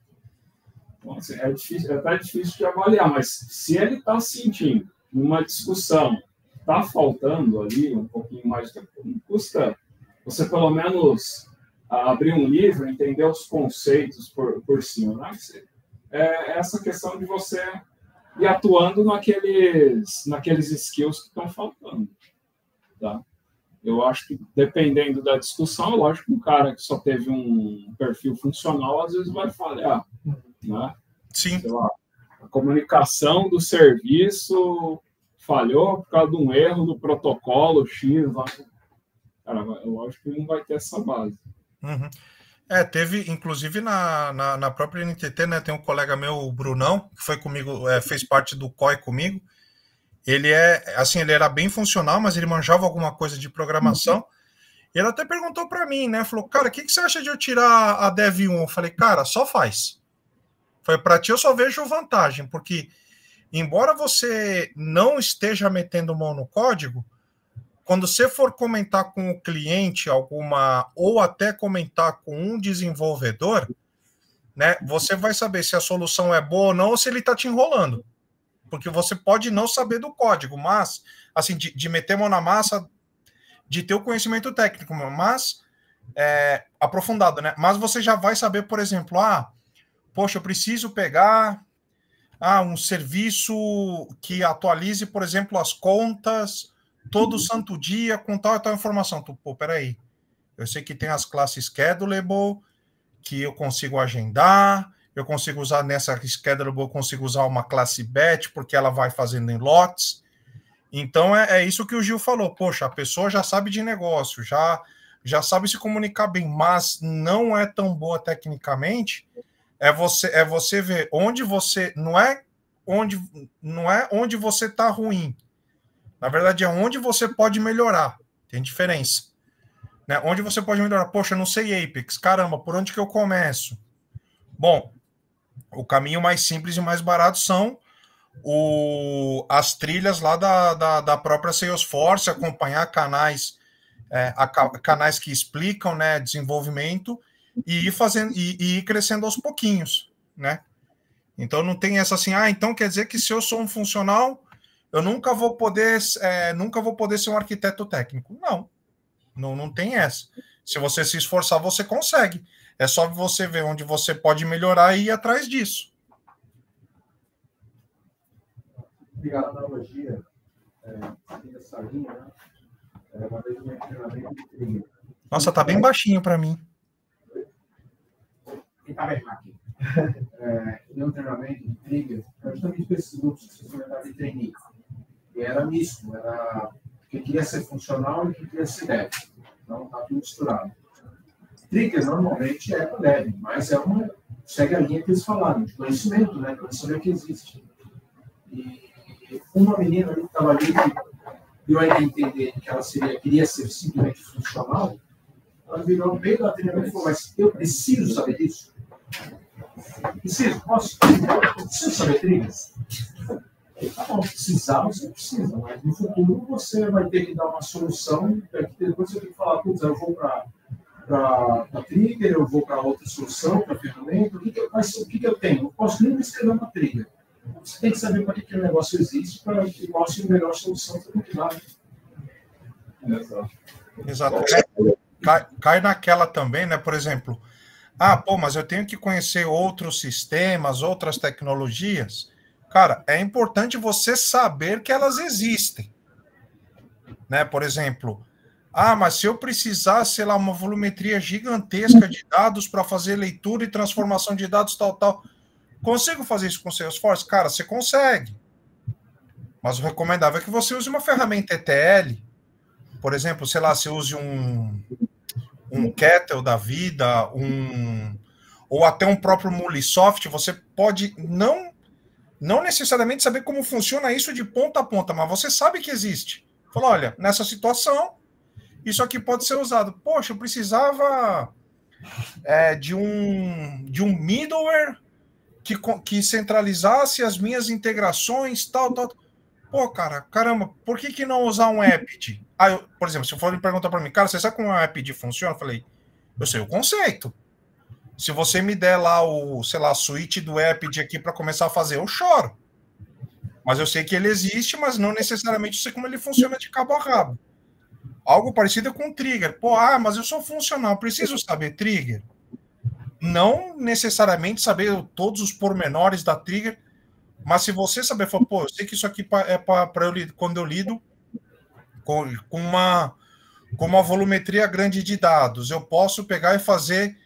Então, assim, é até difícil de avaliar, mas se ele está sentindo numa discussão, está faltando ali um pouquinho mais, não custa você pelo menos abrir um livro, entender os conceitos por cima. Né? Essa questão de você ir atuando naqueles skills que estão faltando. Tá? Eu acho que, dependendo da discussão, lógico que um cara que só teve um perfil funcional, às vezes vai falhar. Né? Sim. Sei lá, a comunicação do serviço falhou por causa de um erro do protocolo X. Lá. Cara, lógico que não vai ter essa base. Uhum. Teve, inclusive, na própria NTT, né, tem um colega meu, o Brunão, que foi comigo, fez parte do COI comigo. Ele ele era bem funcional, mas ele manjava alguma coisa de programação. Ele até perguntou para mim, né? Falou, cara, o que você acha de eu tirar a Dev 1? Eu falei, cara, só faz. Foi para ti, eu só vejo vantagem, porque embora você não esteja metendo mão no código, quando você for comentar com o cliente ou até comentar com um desenvolvedor, né, você vai saber se a solução é boa ou não, ou se ele está te enrolando. Porque você pode não saber do código, mas, assim, de meter mão na massa, de ter o conhecimento técnico, mas aprofundado, né? Mas você já vai saber, por exemplo, poxa, eu preciso pegar um serviço que atualize, por exemplo, as contas todo santo dia com tal e tal informação. Pô, peraí, eu sei que tem as classes schedulable, que eu consigo agendar, eu consigo usar nessa schedulable, eu consigo usar uma classe batch, porque ela vai fazendo em lotes. Então, é isso que o Gil falou. Poxa, a pessoa já sabe de negócio, já sabe se comunicar bem, mas não é tão boa tecnicamente. É você ver onde você... Não é onde você está ruim. Na verdade, é onde você pode melhorar. Tem diferença. Né? Onde você pode melhorar. Poxa, eu não sei Apex. Caramba, por onde que eu começo? Bom, o caminho mais simples e mais barato são as trilhas lá da própria Salesforce, acompanhar canais que explicam, né, desenvolvimento e ir fazendo e ir crescendo aos pouquinhos, né? Então não tem essa assim, então quer dizer que se eu sou um funcional, eu nunca vou poder ser um arquiteto técnico. Não tem essa. Se você se esforçar, você consegue. É só você ver onde você pode melhorar e ir atrás disso. Obrigado, analogia. Tem essa linha, né? Uma vez no treinamento de trigger. Nossa, tá bem baixinho para mim. Tá bem aqui. Deu um treinamento de trigger, justamente para esses grupos que vocês comentaram de trainee. E era misto, era quem queria ser funcional e quem queria ser dev. Então tá tudo misturado. Trigger normalmente é para dev, mas segue a linha que eles falaram, de conhecimento, né? Para saber que existe. E uma menina ali que estava ali, deu a entender que ela queria ser simplesmente funcional, ela virou no meio da treinamento e falou, mas eu preciso saber disso? Eu preciso saber triggers? Tá bom, precisar, você precisa, mas no futuro você vai ter que dar uma solução, que depois você tem que falar, putz, eu vou para trigger, eu vou para outra solução, para ferramenta, o que eu tenho? Eu posso nem escrever uma trigger. Você tem que saber para que o negócio existe, para que possa ser a melhor solução para continuar. Exato. Cai naquela também, né? Por exemplo, mas eu tenho que conhecer outros sistemas, outras tecnologias. Cara, é importante você saber que elas existem. Né? Por exemplo, mas se eu precisar, sei lá, uma volumetria gigantesca de dados para fazer leitura e transformação de dados, tal, consigo fazer isso com o Salesforce? Cara, você consegue. Mas o recomendável é que você use uma ferramenta ETL. Por exemplo, sei lá, você use um Kettle da vida, ou até um próprio Mulisoft. Você pode não necessariamente saber como funciona isso de ponta a ponta, mas você sabe que existe. Fala, olha, nessa situação, isso aqui pode ser usado. Poxa, eu precisava de um middleware que centralizasse as minhas integrações, tal. Pô, caramba, por que não usar um Apid? Por exemplo, se for me perguntar para mim, cara, você sabe como um Apid funciona? Eu falei, eu sei o conceito. Se você me der lá a suíte do Apid aqui para começar a fazer, eu choro. Mas eu sei que ele existe, mas não necessariamente sei como ele funciona de cabo a rabo. Algo parecido com trigger. Mas eu sou funcional, preciso saber trigger. Não necessariamente saber todos os pormenores da trigger, mas se você saber, eu sei que isso aqui é para eu quando eu lido com uma volumetria grande de dados, eu posso pegar e fazer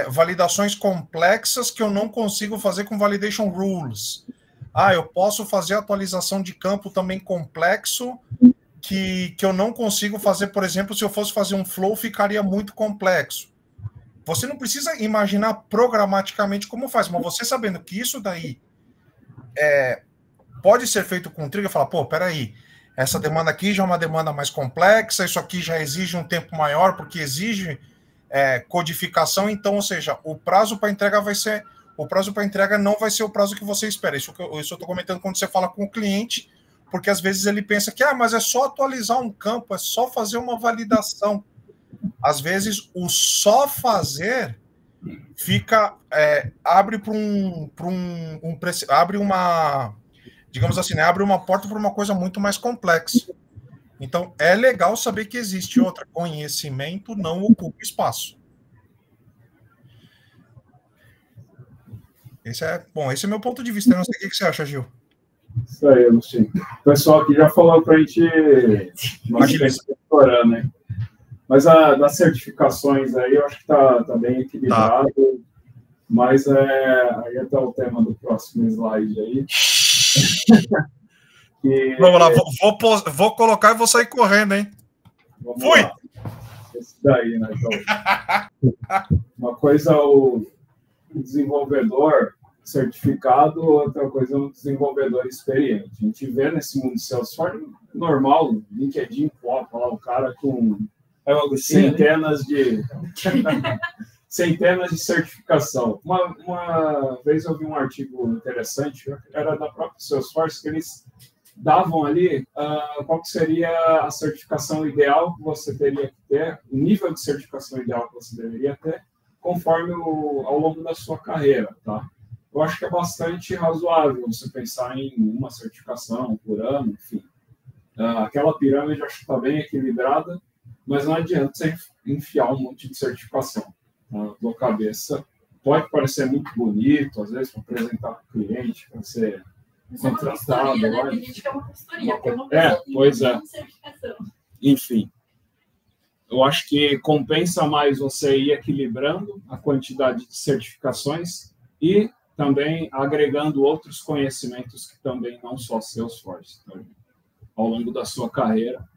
validações complexas que eu não consigo fazer com validation rules. Eu posso fazer atualização de campo também complexo que eu não consigo fazer, por exemplo, se eu fosse fazer um flow, ficaria muito complexo. Você não precisa imaginar programaticamente como faz, mas você sabendo que isso daí pode ser feito com trigger, falar, peraí, essa demanda aqui já é uma demanda mais complexa, isso aqui já exige um tempo maior, porque exige codificação, então, ou seja, o prazo para entrega não vai ser o prazo que você espera. Isso eu estou comentando quando você fala com o cliente, porque às vezes ele pensa que mas é só atualizar um campo, é só fazer uma validação. Às vezes o só fazer fica abre para abre uma, digamos assim, né, abre uma porta para uma coisa muito mais complexa. Então é legal saber que existe outra. Conhecimento não ocupa espaço. Esse é meu ponto de vista. Eu não sei o que você acha, Gil. Isso aí, Agostinho. O pessoal aqui já falou para a gente explorar, né? Mas das certificações aí, eu acho que tá bem equilibrado. Tá. Mas aí até o tema do próximo slide aí. Vamos lá, vou colocar e vou sair correndo, hein? Fui! Lá. Esse daí, né? Então, uma coisa o desenvolvedor certificado, outra coisa o desenvolvedor experiente. A gente vê nesse mundo de Salesforce normal, LinkedIn, o cara com centenas de certificação. Uma vez eu vi um artigo interessante, era da própria Salesforce, que eles davam ali qual que seria a certificação ideal que você teria que ter, o nível de certificação ideal que você deveria ter, conforme ao longo da sua carreira, tá? Eu acho que é bastante razoável você pensar em uma certificação por ano, enfim. Aquela pirâmide acho que está bem equilibrada, mas não adianta você enfiar um monte de certificação na tua cabeça. Pode parecer muito bonito, às vezes, para apresentar para o cliente, para ser contratado. Né? Tem gente que é uma consultoria, porque uma pois é. Certificação. Enfim. Eu acho que compensa mais você ir equilibrando a quantidade de certificações e também agregando outros conhecimentos que também não só Salesforce. Tá? Ao longo da sua carreira,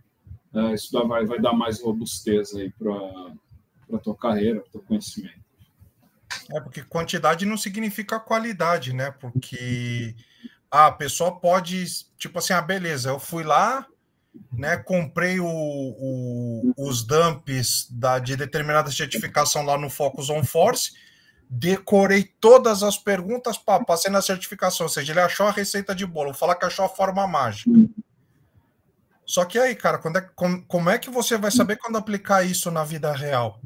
isso vai dar mais robustez aí para a tua carreira, para o teu conhecimento. Porque quantidade não significa qualidade, né? Porque a pessoa pode, tipo assim, beleza, eu fui lá, né, comprei os dumps de determinada certificação lá no Focus on Force, decorei todas as perguntas, passei na certificação, ou seja, ele achou a receita de bolo, vou falar que achou a forma mágica. Só que aí, cara, como é que você vai saber quando aplicar isso na vida real?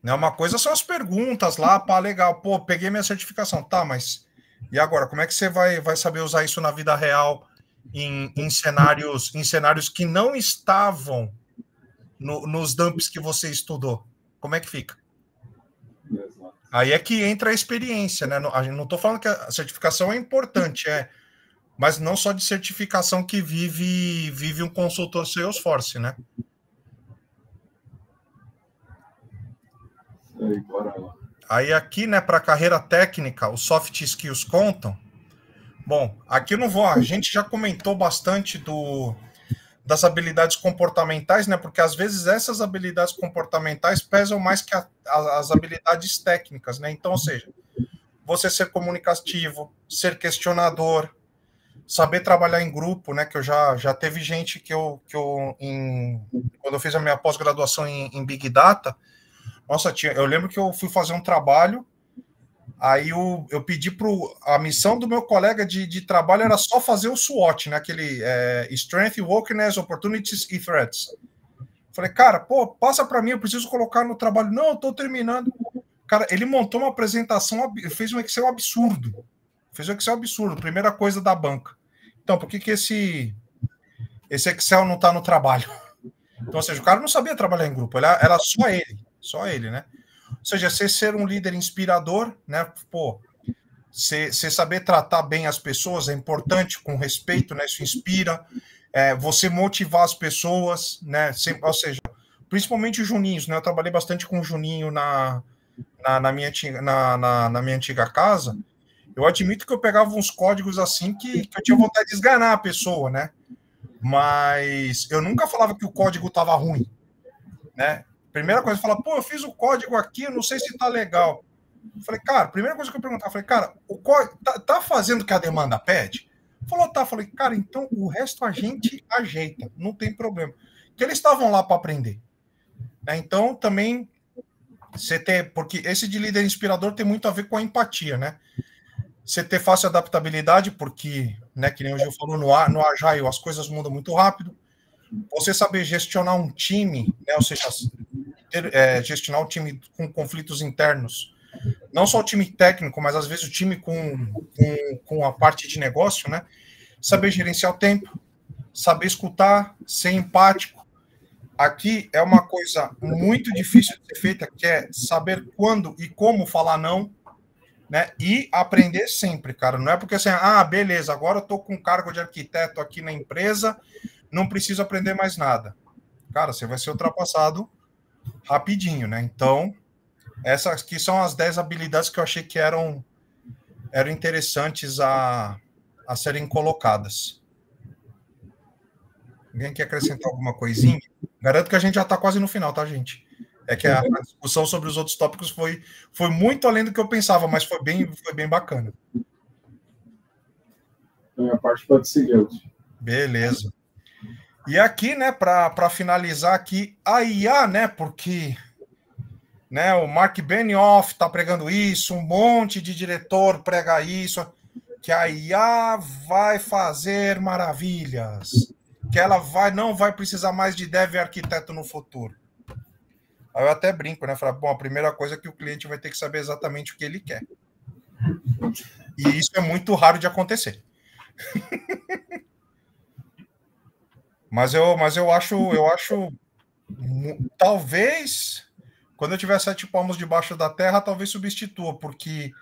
Né, uma coisa são as perguntas lá, legal, peguei minha certificação, tá, mas e agora, como é que você vai saber usar isso na vida real em cenários que não estavam nos dumps que você estudou? Como é que fica? Aí é que entra a experiência, né? Não estou falando que a certificação é importante, mas não só de certificação que vive um consultor Salesforce, né? Aí aqui, né, para a carreira técnica, os soft skills contam. Bom, aqui eu não vou. A gente já comentou bastante das habilidades comportamentais, né? Porque às vezes essas habilidades comportamentais pesam mais que as habilidades técnicas, né? Então, ou seja, você ser comunicativo, ser questionador, saber trabalhar em grupo, né? Que eu já teve gente quando eu fiz a minha pós-graduação em Big Data, nossa, eu lembro que eu fui fazer um trabalho. Aí eu pedi a missão do meu colega de trabalho era só fazer o SWOT, né? Aquele Strength, Weakness, Opportunities e Threats. Falei, cara, passa para mim, eu preciso colocar no trabalho. Não, eu tô terminando. Cara, ele montou uma apresentação, fez um Excel absurdo. Primeira coisa da banca. Então, por que esse Excel não tá no trabalho? Então, ou seja, o cara não sabia trabalhar em grupo, era só ele, né? Ou seja, você ser um líder inspirador, né? Você saber tratar bem as pessoas é importante, com respeito, né? Isso inspira. Você motivar as pessoas, né? Ou seja, principalmente os juninhos, né? Eu trabalhei bastante com o Juninho na minha antiga casa. Eu admito que eu pegava uns códigos assim que eu tinha vontade de esganar a pessoa, né? Mas eu nunca falava que o código estava ruim, né? Primeira coisa, fala, eu fiz o código aqui, eu não sei se tá legal. Falei, cara, primeira coisa que eu perguntar, cara, o código tá fazendo o que a demanda pede? Falou, tá. Falei, cara, então o resto a gente ajeita, não tem problema. Porque eles estavam lá para aprender. Então, também, porque esse de líder inspirador tem muito a ver com a empatia, né? Você ter fácil adaptabilidade, porque, né? Que nem o Gil falou, no Agile as coisas mudam muito rápido. Você saber gestionar um time, né? Ou seja, gestionar um time com conflitos internos. Não só o time técnico, mas às vezes o time com a parte de negócio, né? Saber gerenciar o tempo, saber escutar, ser empático. Aqui é uma coisa muito difícil de ser feita, que é saber quando e como falar não, né? E aprender sempre, cara. Não é porque assim, beleza, agora eu tô com cargo de arquiteto aqui na empresa, não preciso aprender mais nada. Cara, você vai ser ultrapassado rapidinho, né? Então, essas aqui são as 10 habilidades que eu achei que eram interessantes a serem colocadas. Alguém quer acrescentar alguma coisinha? Garanto que a gente já está quase no final, tá, gente? É que a discussão sobre os outros tópicos foi muito além do que eu pensava, mas foi bem bacana. A minha parte pode seguir. Beleza. E aqui, né, para finalizar aqui, a IA, né, porque, né, o Mark Benioff está pregando isso, um monte de diretor prega isso, que a IA vai fazer maravilhas, que ela não vai precisar mais de dev e arquiteto no futuro. Aí eu até brinco, né? Falo, bom, a primeira coisa é que o cliente vai ter que saber exatamente o que ele quer. E isso é muito raro de acontecer. Mas eu acho, talvez, quando eu tiver 7 palmos debaixo da terra, talvez substitua, porque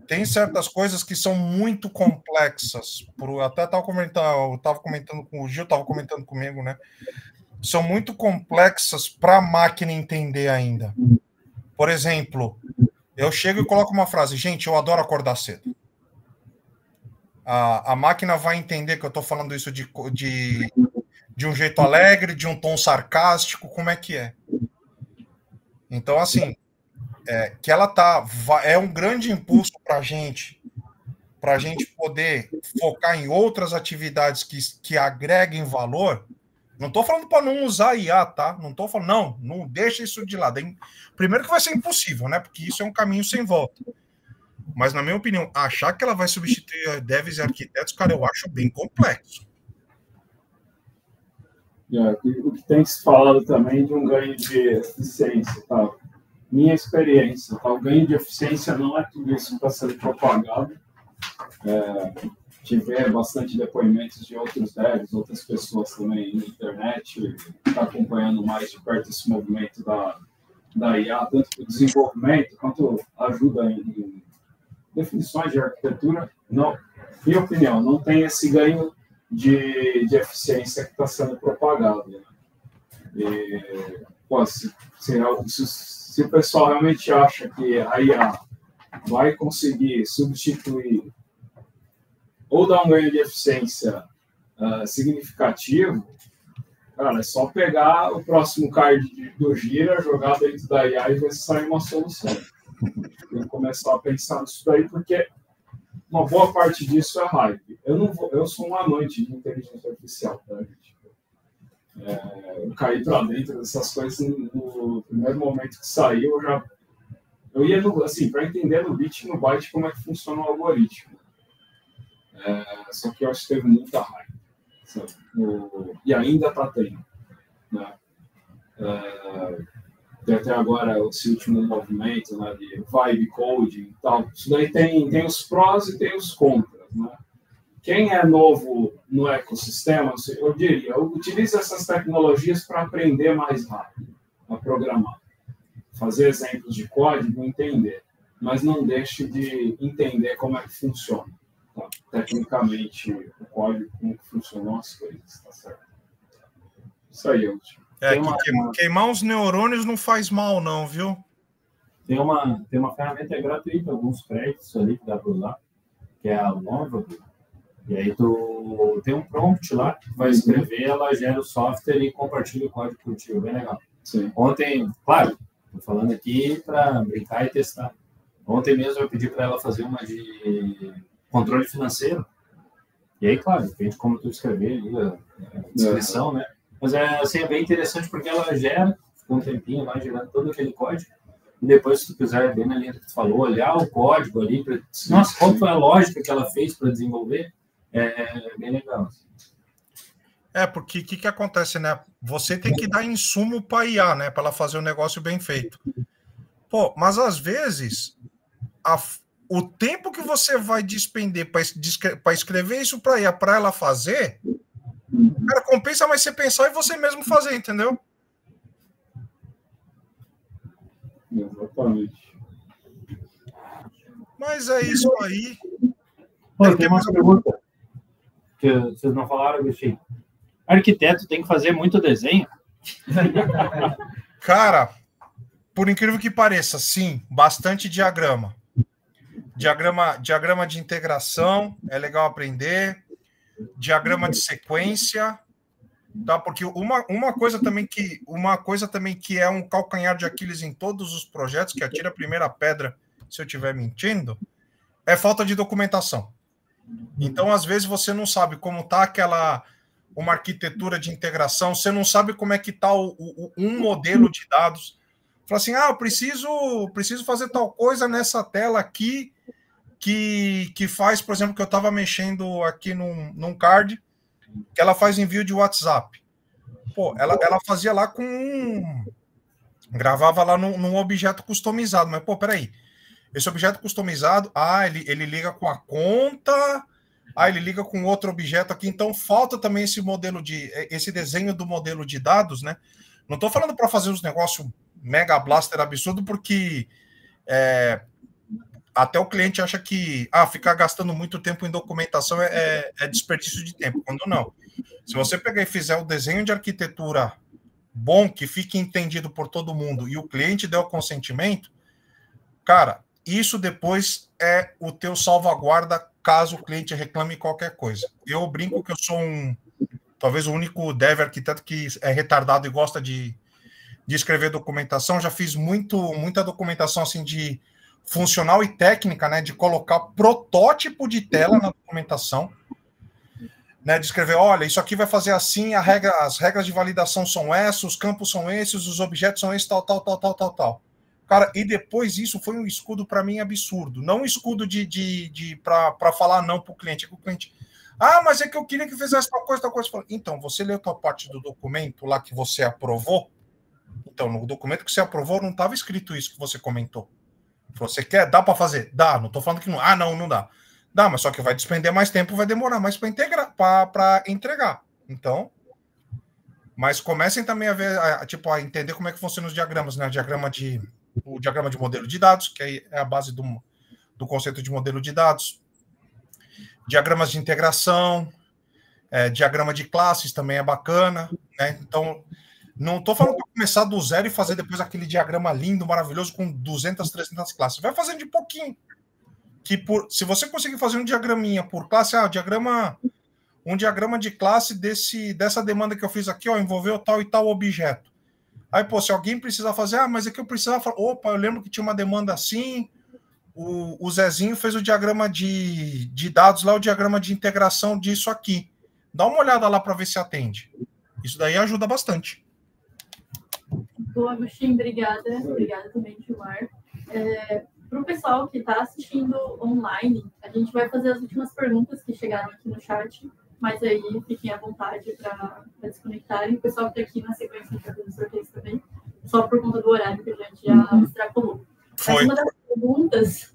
tem certas coisas que são muito complexas. Até estava comentando com o Gil, estava comentando comigo, né? São muito complexas para a máquina entender ainda. Por exemplo, eu chego e coloco uma frase, gente, eu adoro acordar cedo. A máquina vai entender que eu estou falando isso de um jeito alegre, de um tom sarcástico, como é que é? Então, assim, que ela é um grande impulso para a gente poder focar em outras atividades que agreguem valor. Não estou falando para não usar IA, tá? Não estou falando, não deixa isso de lado. Primeiro que vai ser impossível, né? Porque isso é um caminho sem volta. Mas, na minha opinião, achar que ela vai substituir devs e arquitetos, cara, eu acho bem complexo. O que tem se falado também de um ganho de eficiência, tá? Minha experiência, tá? O ganho de eficiência não é tudo isso que está sendo propagado. Tive bastante depoimentos de outros devs, outras pessoas também na internet, está acompanhando mais de perto esse movimento da IA, tanto para o desenvolvimento quanto ajuda em definições de arquitetura. Não, minha opinião, não tem esse ganho de eficiência que está sendo propagado. Né? Se o pessoal realmente acha que a IA vai conseguir substituir ou dar um ganho de eficiência significativo, cara, é só pegar o próximo card do Gira, jogar dentro da IA e ver se sai uma solução. Tem que começar a pensar nisso daí, porque uma boa parte disso é hype. Eu sou um amante de inteligência artificial, tá, gente? Eu caí para dentro dessas coisas no primeiro momento que saiu, eu ia, para entender no bit e no byte como é que funciona o algoritmo. Só que eu acho que teve muita raiva. E ainda está tendo. Né? Tem até agora esse último movimento, né, de vibe coding e tal. Isso daí tem os prós e tem os contras. Né? Quem é novo no ecossistema, eu diria, utilize essas tecnologias para aprender mais rápido a programar. Fazer exemplos de código, entender. Mas não deixe de entender como é que funciona. Tá? Tecnicamente, o código, como que funcionam as coisas, tá certo? Isso aí, último. Queimar os neurônios não faz mal, não, viu? Tem uma ferramenta gratuita, alguns créditos ali que dá para usar, que é a Nova. E aí tu tem um prompt lá, que tu vai escrever, ela gera o software e compartilha o código contigo, bem legal. Sim. Ontem, claro, tô falando aqui para brincar e testar. Ontem mesmo eu pedi para ela fazer uma de controle financeiro. E aí, claro, depende de como tu escrever ali a descrição, né? Mas é bem interessante porque ela gera, ficou um tempinho lá gerando todo aquele código. E depois, se tu quiser, bem na linha que tu falou, olhar o código ali, nossa, qual foi a lógica que ela fez para desenvolver? é bem legal. Porque o que acontece, né? Você tem que dar insumo para a IA, né? Para ela fazer o negócio bem feito. Pô, mas às vezes o tempo que você vai despender para escrever isso para IA, para ela fazer, cara, compensa mais você pensar e você mesmo fazer, entendeu? Exatamente. Mas é isso aí. Pô, tem uma pergunta que vocês não falaram, Agostinho. Arquiteto tem que fazer muito desenho? Cara, por incrível que pareça, sim, bastante diagrama. Diagrama de integração, é legal aprender. Diagrama de sequência, tá? Porque uma coisa também que é um calcanhar de Aquiles em todos os projetos, que atira a primeira pedra, se eu estiver mentindo, é falta de documentação. Então, às vezes, você não sabe como está uma arquitetura de integração, você não sabe como é que está um modelo de dados. Fala assim, eu preciso fazer tal coisa nessa tela aqui, que faz, por exemplo, que eu estava mexendo aqui num card, que ela faz envio de WhatsApp. Pô, ela fazia lá gravava lá num objeto customizado, mas, pô, peraí, esse objeto customizado, ele liga com a conta, ele liga com outro objeto aqui, então falta também esse desenho do modelo de dados, né? Não estou falando para fazer uns negócios mega blaster absurdo, porque até o cliente acha que ficar gastando muito tempo em documentação é desperdício de tempo, quando não. Se você pegar e fizer o desenho de arquitetura bom, que fique entendido por todo mundo, e o cliente der o consentimento, cara, isso depois é o teu salvaguarda caso o cliente reclame qualquer coisa. Eu brinco que eu sou talvez o único dev arquiteto que é retardado e gosta de escrever documentação. Já fiz muita documentação assim de funcional e técnica, né, de colocar protótipo de tela na documentação, né, de escrever, olha, isso aqui vai fazer assim, as regras de validação são essas, os campos são esses, os objetos são esses, tal. Cara, e depois isso foi um escudo para mim absurdo. Não um escudo para falar não para o cliente. É que o cliente, mas é que eu queria que fizesse tal coisa. Então, você leu tal parte do documento lá que você aprovou? Então, no documento que você aprovou não estava escrito isso que você comentou. Você quer? Dá para fazer? Dá. Não estou falando que não. Não dá. Dá, mas só que vai despender mais tempo, vai demorar mais para entregar. Então, mas comecem também a ver, a entender como é que funcionam os diagramas, né? O diagrama de modelo de dados, que é a base do conceito de modelo de dados. Diagramas de integração, diagrama de classes também é bacana, né? Então, não estou falando para começar do zero e fazer depois aquele diagrama lindo, maravilhoso, com 200, 300 classes. Vai fazendo de pouquinho. Se você conseguir fazer um diagraminha por classe, um diagrama de classe dessa demanda que eu fiz aqui, envolveu tal e tal objeto. Aí, pô, se alguém precisar fazer, mas é que eu precisava falar, eu lembro que tinha uma demanda assim, o Zezinho fez o diagrama de dados lá, o diagrama de integração disso aqui. Dá uma olhada lá para ver se atende. Isso daí ajuda bastante. Boa, Agostinho, obrigada. Obrigada também, Gilmar. Para o pessoal que está assistindo online, a gente vai fazer as últimas perguntas que chegaram aqui no chat, mas aí fiquem à vontade para desconectarem. O pessoal que está aqui na sequência, a gente vai fazer sorteios também, só por conta do horário que a gente já extrapolou. Mas uma das perguntas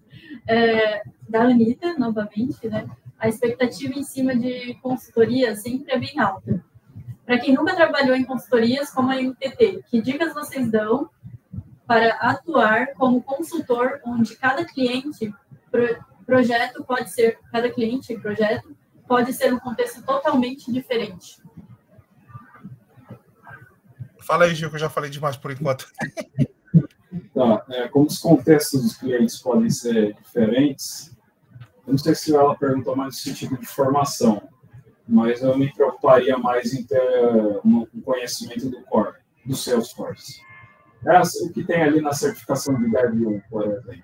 da Anitta, novamente, né? A expectativa em cima de consultoria sempre é bem alta. Para quem nunca trabalhou em consultorias como a NTT, que dicas vocês dão para atuar como consultor, onde cada cliente projeto pode ser um contexto totalmente diferente? Fala aí, Gil, que eu já falei demais por enquanto. Tá, como os contextos dos clientes podem ser diferentes, eu não sei se ela perguntou mais no sentido de formação, mas eu me preocuparia mais em ter um conhecimento do core, do Salesforce. O que tem ali na certificação de Dev 1, por exemplo.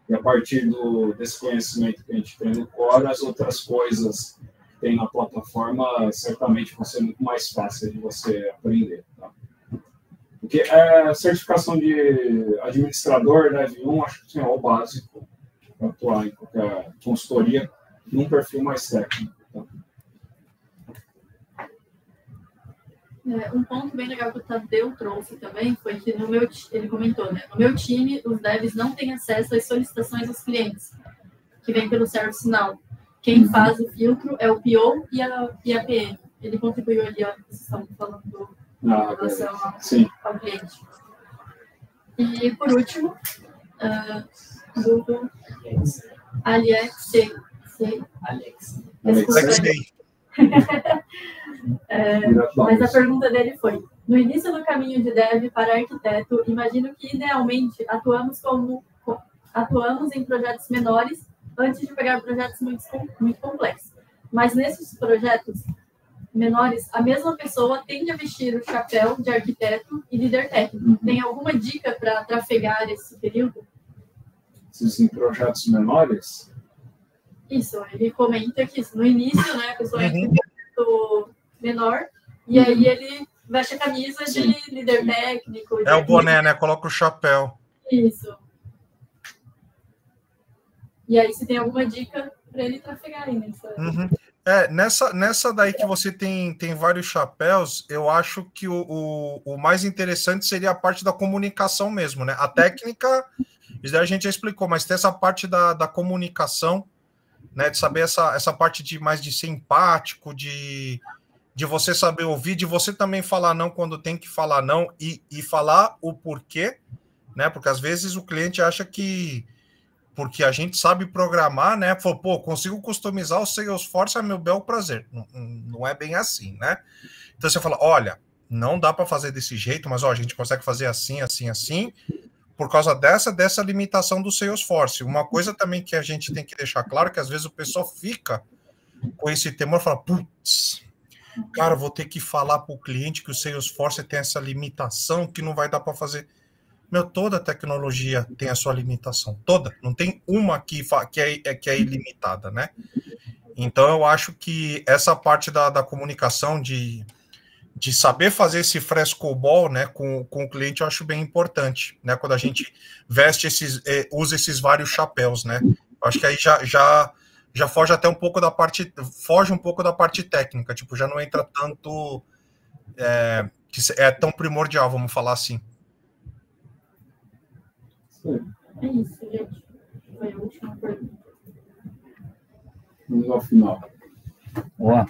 E a partir desse conhecimento que a gente tem no core, as outras coisas que tem na plataforma certamente vão ser muito mais fáceis de você aprender. Tá? Porque a certificação de administrador Dev 1, acho que é o básico para atuar em qualquer consultoria num perfil mais técnico. Tá? Um ponto bem legal que o Tadeu trouxe também foi que ele comentou, né? No meu time, os devs não têm acesso às solicitações dos clientes, que vem pelo ServiceNow. Quem faz o filtro é o PO e a PM. Ele contribuiu ali, ó, vocês estão falando em relação ao cliente. E, por último, do Alexei. Mas a pergunta dele foi: no início do caminho de dev para arquiteto, imagino que idealmente atuamos em projetos menores antes de pegar projetos muito complexos. Mas nesses projetos menores, a mesma pessoa tende a vestir o chapéu de arquiteto e líder técnico. Tem alguma dica para trafegar esse período? Em projetos menores? Isso, ele comenta que no início, né, a pessoa é arquiteto menor, e aí ele veste a camisa de líder técnico. É o boné, né? Coloca o chapéu. Isso. E aí, se tem alguma dica para ele trafegar aí nessa... Nessa daí que você tem vários chapéus, eu acho que o mais interessante seria a parte da comunicação mesmo, né? A técnica, isso daí a gente já explicou, mas tem essa parte da comunicação, né? De saber essa parte mais de ser empático, de você saber ouvir, de você também falar não quando tem que falar não e falar o porquê, né? Porque às vezes o cliente acha que porque a gente sabe programar, né? Falou, pô, consigo customizar o Salesforce a meu bel prazer. Não é bem assim, né? Então você fala, olha, não dá para fazer desse jeito, mas ó, a gente consegue fazer assim, assim, assim, por causa dessa limitação do Salesforce. Uma coisa também que a gente tem que deixar claro, que às vezes o pessoal fica com esse temor, fala, putz, cara, vou ter que falar para o cliente que o Salesforce tem essa limitação que não vai dar para fazer. Toda tecnologia tem a sua limitação, toda. Não tem uma que é ilimitada, né? Então, eu acho que essa parte da comunicação, de saber fazer esse frescobol, né, com o cliente, eu acho bem importante, né? Quando a gente usa esses vários chapéus, né? Eu acho que aí já foge até um pouco da parte técnica, tipo, já não entra tanto que é tão primordial, vamos falar assim. É isso, gente. Foi a última pergunta. Vamos ao final. Boa.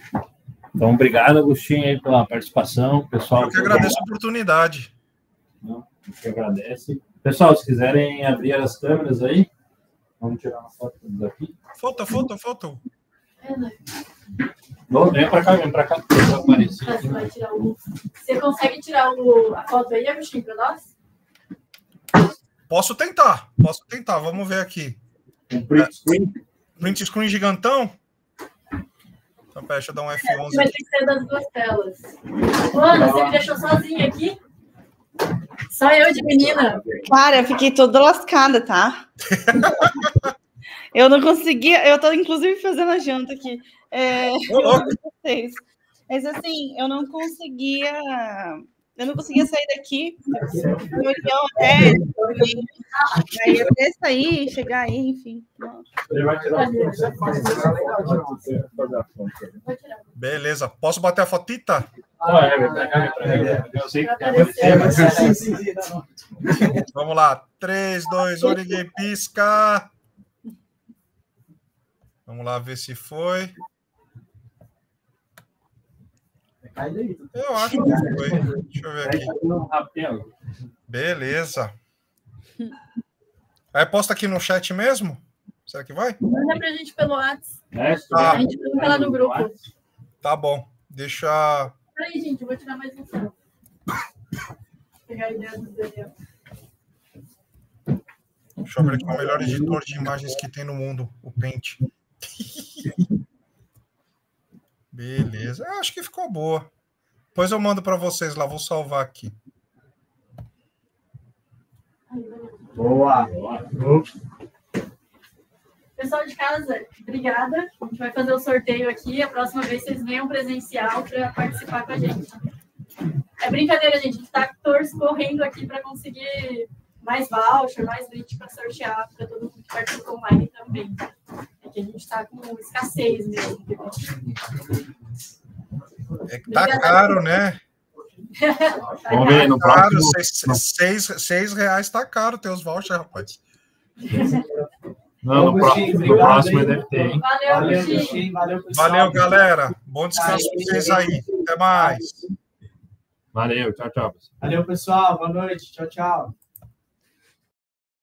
Então, obrigado, Agostinho, aí, pela participação. Pessoal, eu que agradeço a oportunidade. A gente agradece. Pessoal, se quiserem abrir as câmeras aí, vamos tirar uma foto daqui. Foto. Vem para cá. Você consegue tirar a foto aí, Agostinho, para nós? Posso tentar. Vamos ver aqui. Print screen? Print screen gigantão? Então, pera, deixa eu dar um F11 vai aqui. ter que ser das duas telas. Ana, você me deixou sozinha aqui? Só eu de menina. Cara, eu fiquei toda lascada, tá? Eu não conseguia... Eu tô, inclusive, fazendo a janta aqui. Mas, assim, eu não conseguia sair daqui. Aí até sair, chegar aí, enfim. Ele vai tirar Beleza. Posso bater a fotita? Eu sei que Vamos lá. 3, 2, 1, ninguém pisca. Vamos lá ver se foi. Eu acho que foi. Deixa eu ver aqui. Beleza. Aí posta aqui no chat mesmo? Será que vai? Manda pra gente pelo WhatsApp. Tá. A gente coloca lá no grupo. Tá bom. Deixa... Peraí, gente, eu vou tirar mais um selfie. Pegar a ideia do Daniel. Deixa eu ver aqui o melhor editor de imagens que tem no mundo, o Paint. Beleza. Eu acho que ficou boa. Depois eu mando para vocês lá, vou salvar aqui. Boa. Pessoal de casa, obrigada. A gente vai fazer o sorteio aqui. A próxima vez vocês venham presencial para participar com a gente. É brincadeira, gente. A gente está correndo aqui para conseguir mais voucher, mais lead para sortear para todo mundo que participa online também. É que a gente está com escassez mesmo. É que tá caro, né? Vamos ver, no Caro, próximo... R$6 tá caro ter os vouchers, rapaz. Não, no próximo deve ter, hein? Valeu, Agostinho. Valeu, galera. Bom descanso para vocês aí. Até mais. Valeu, tchau, tchau. Valeu, pessoal. Boa noite. Tchau, tchau.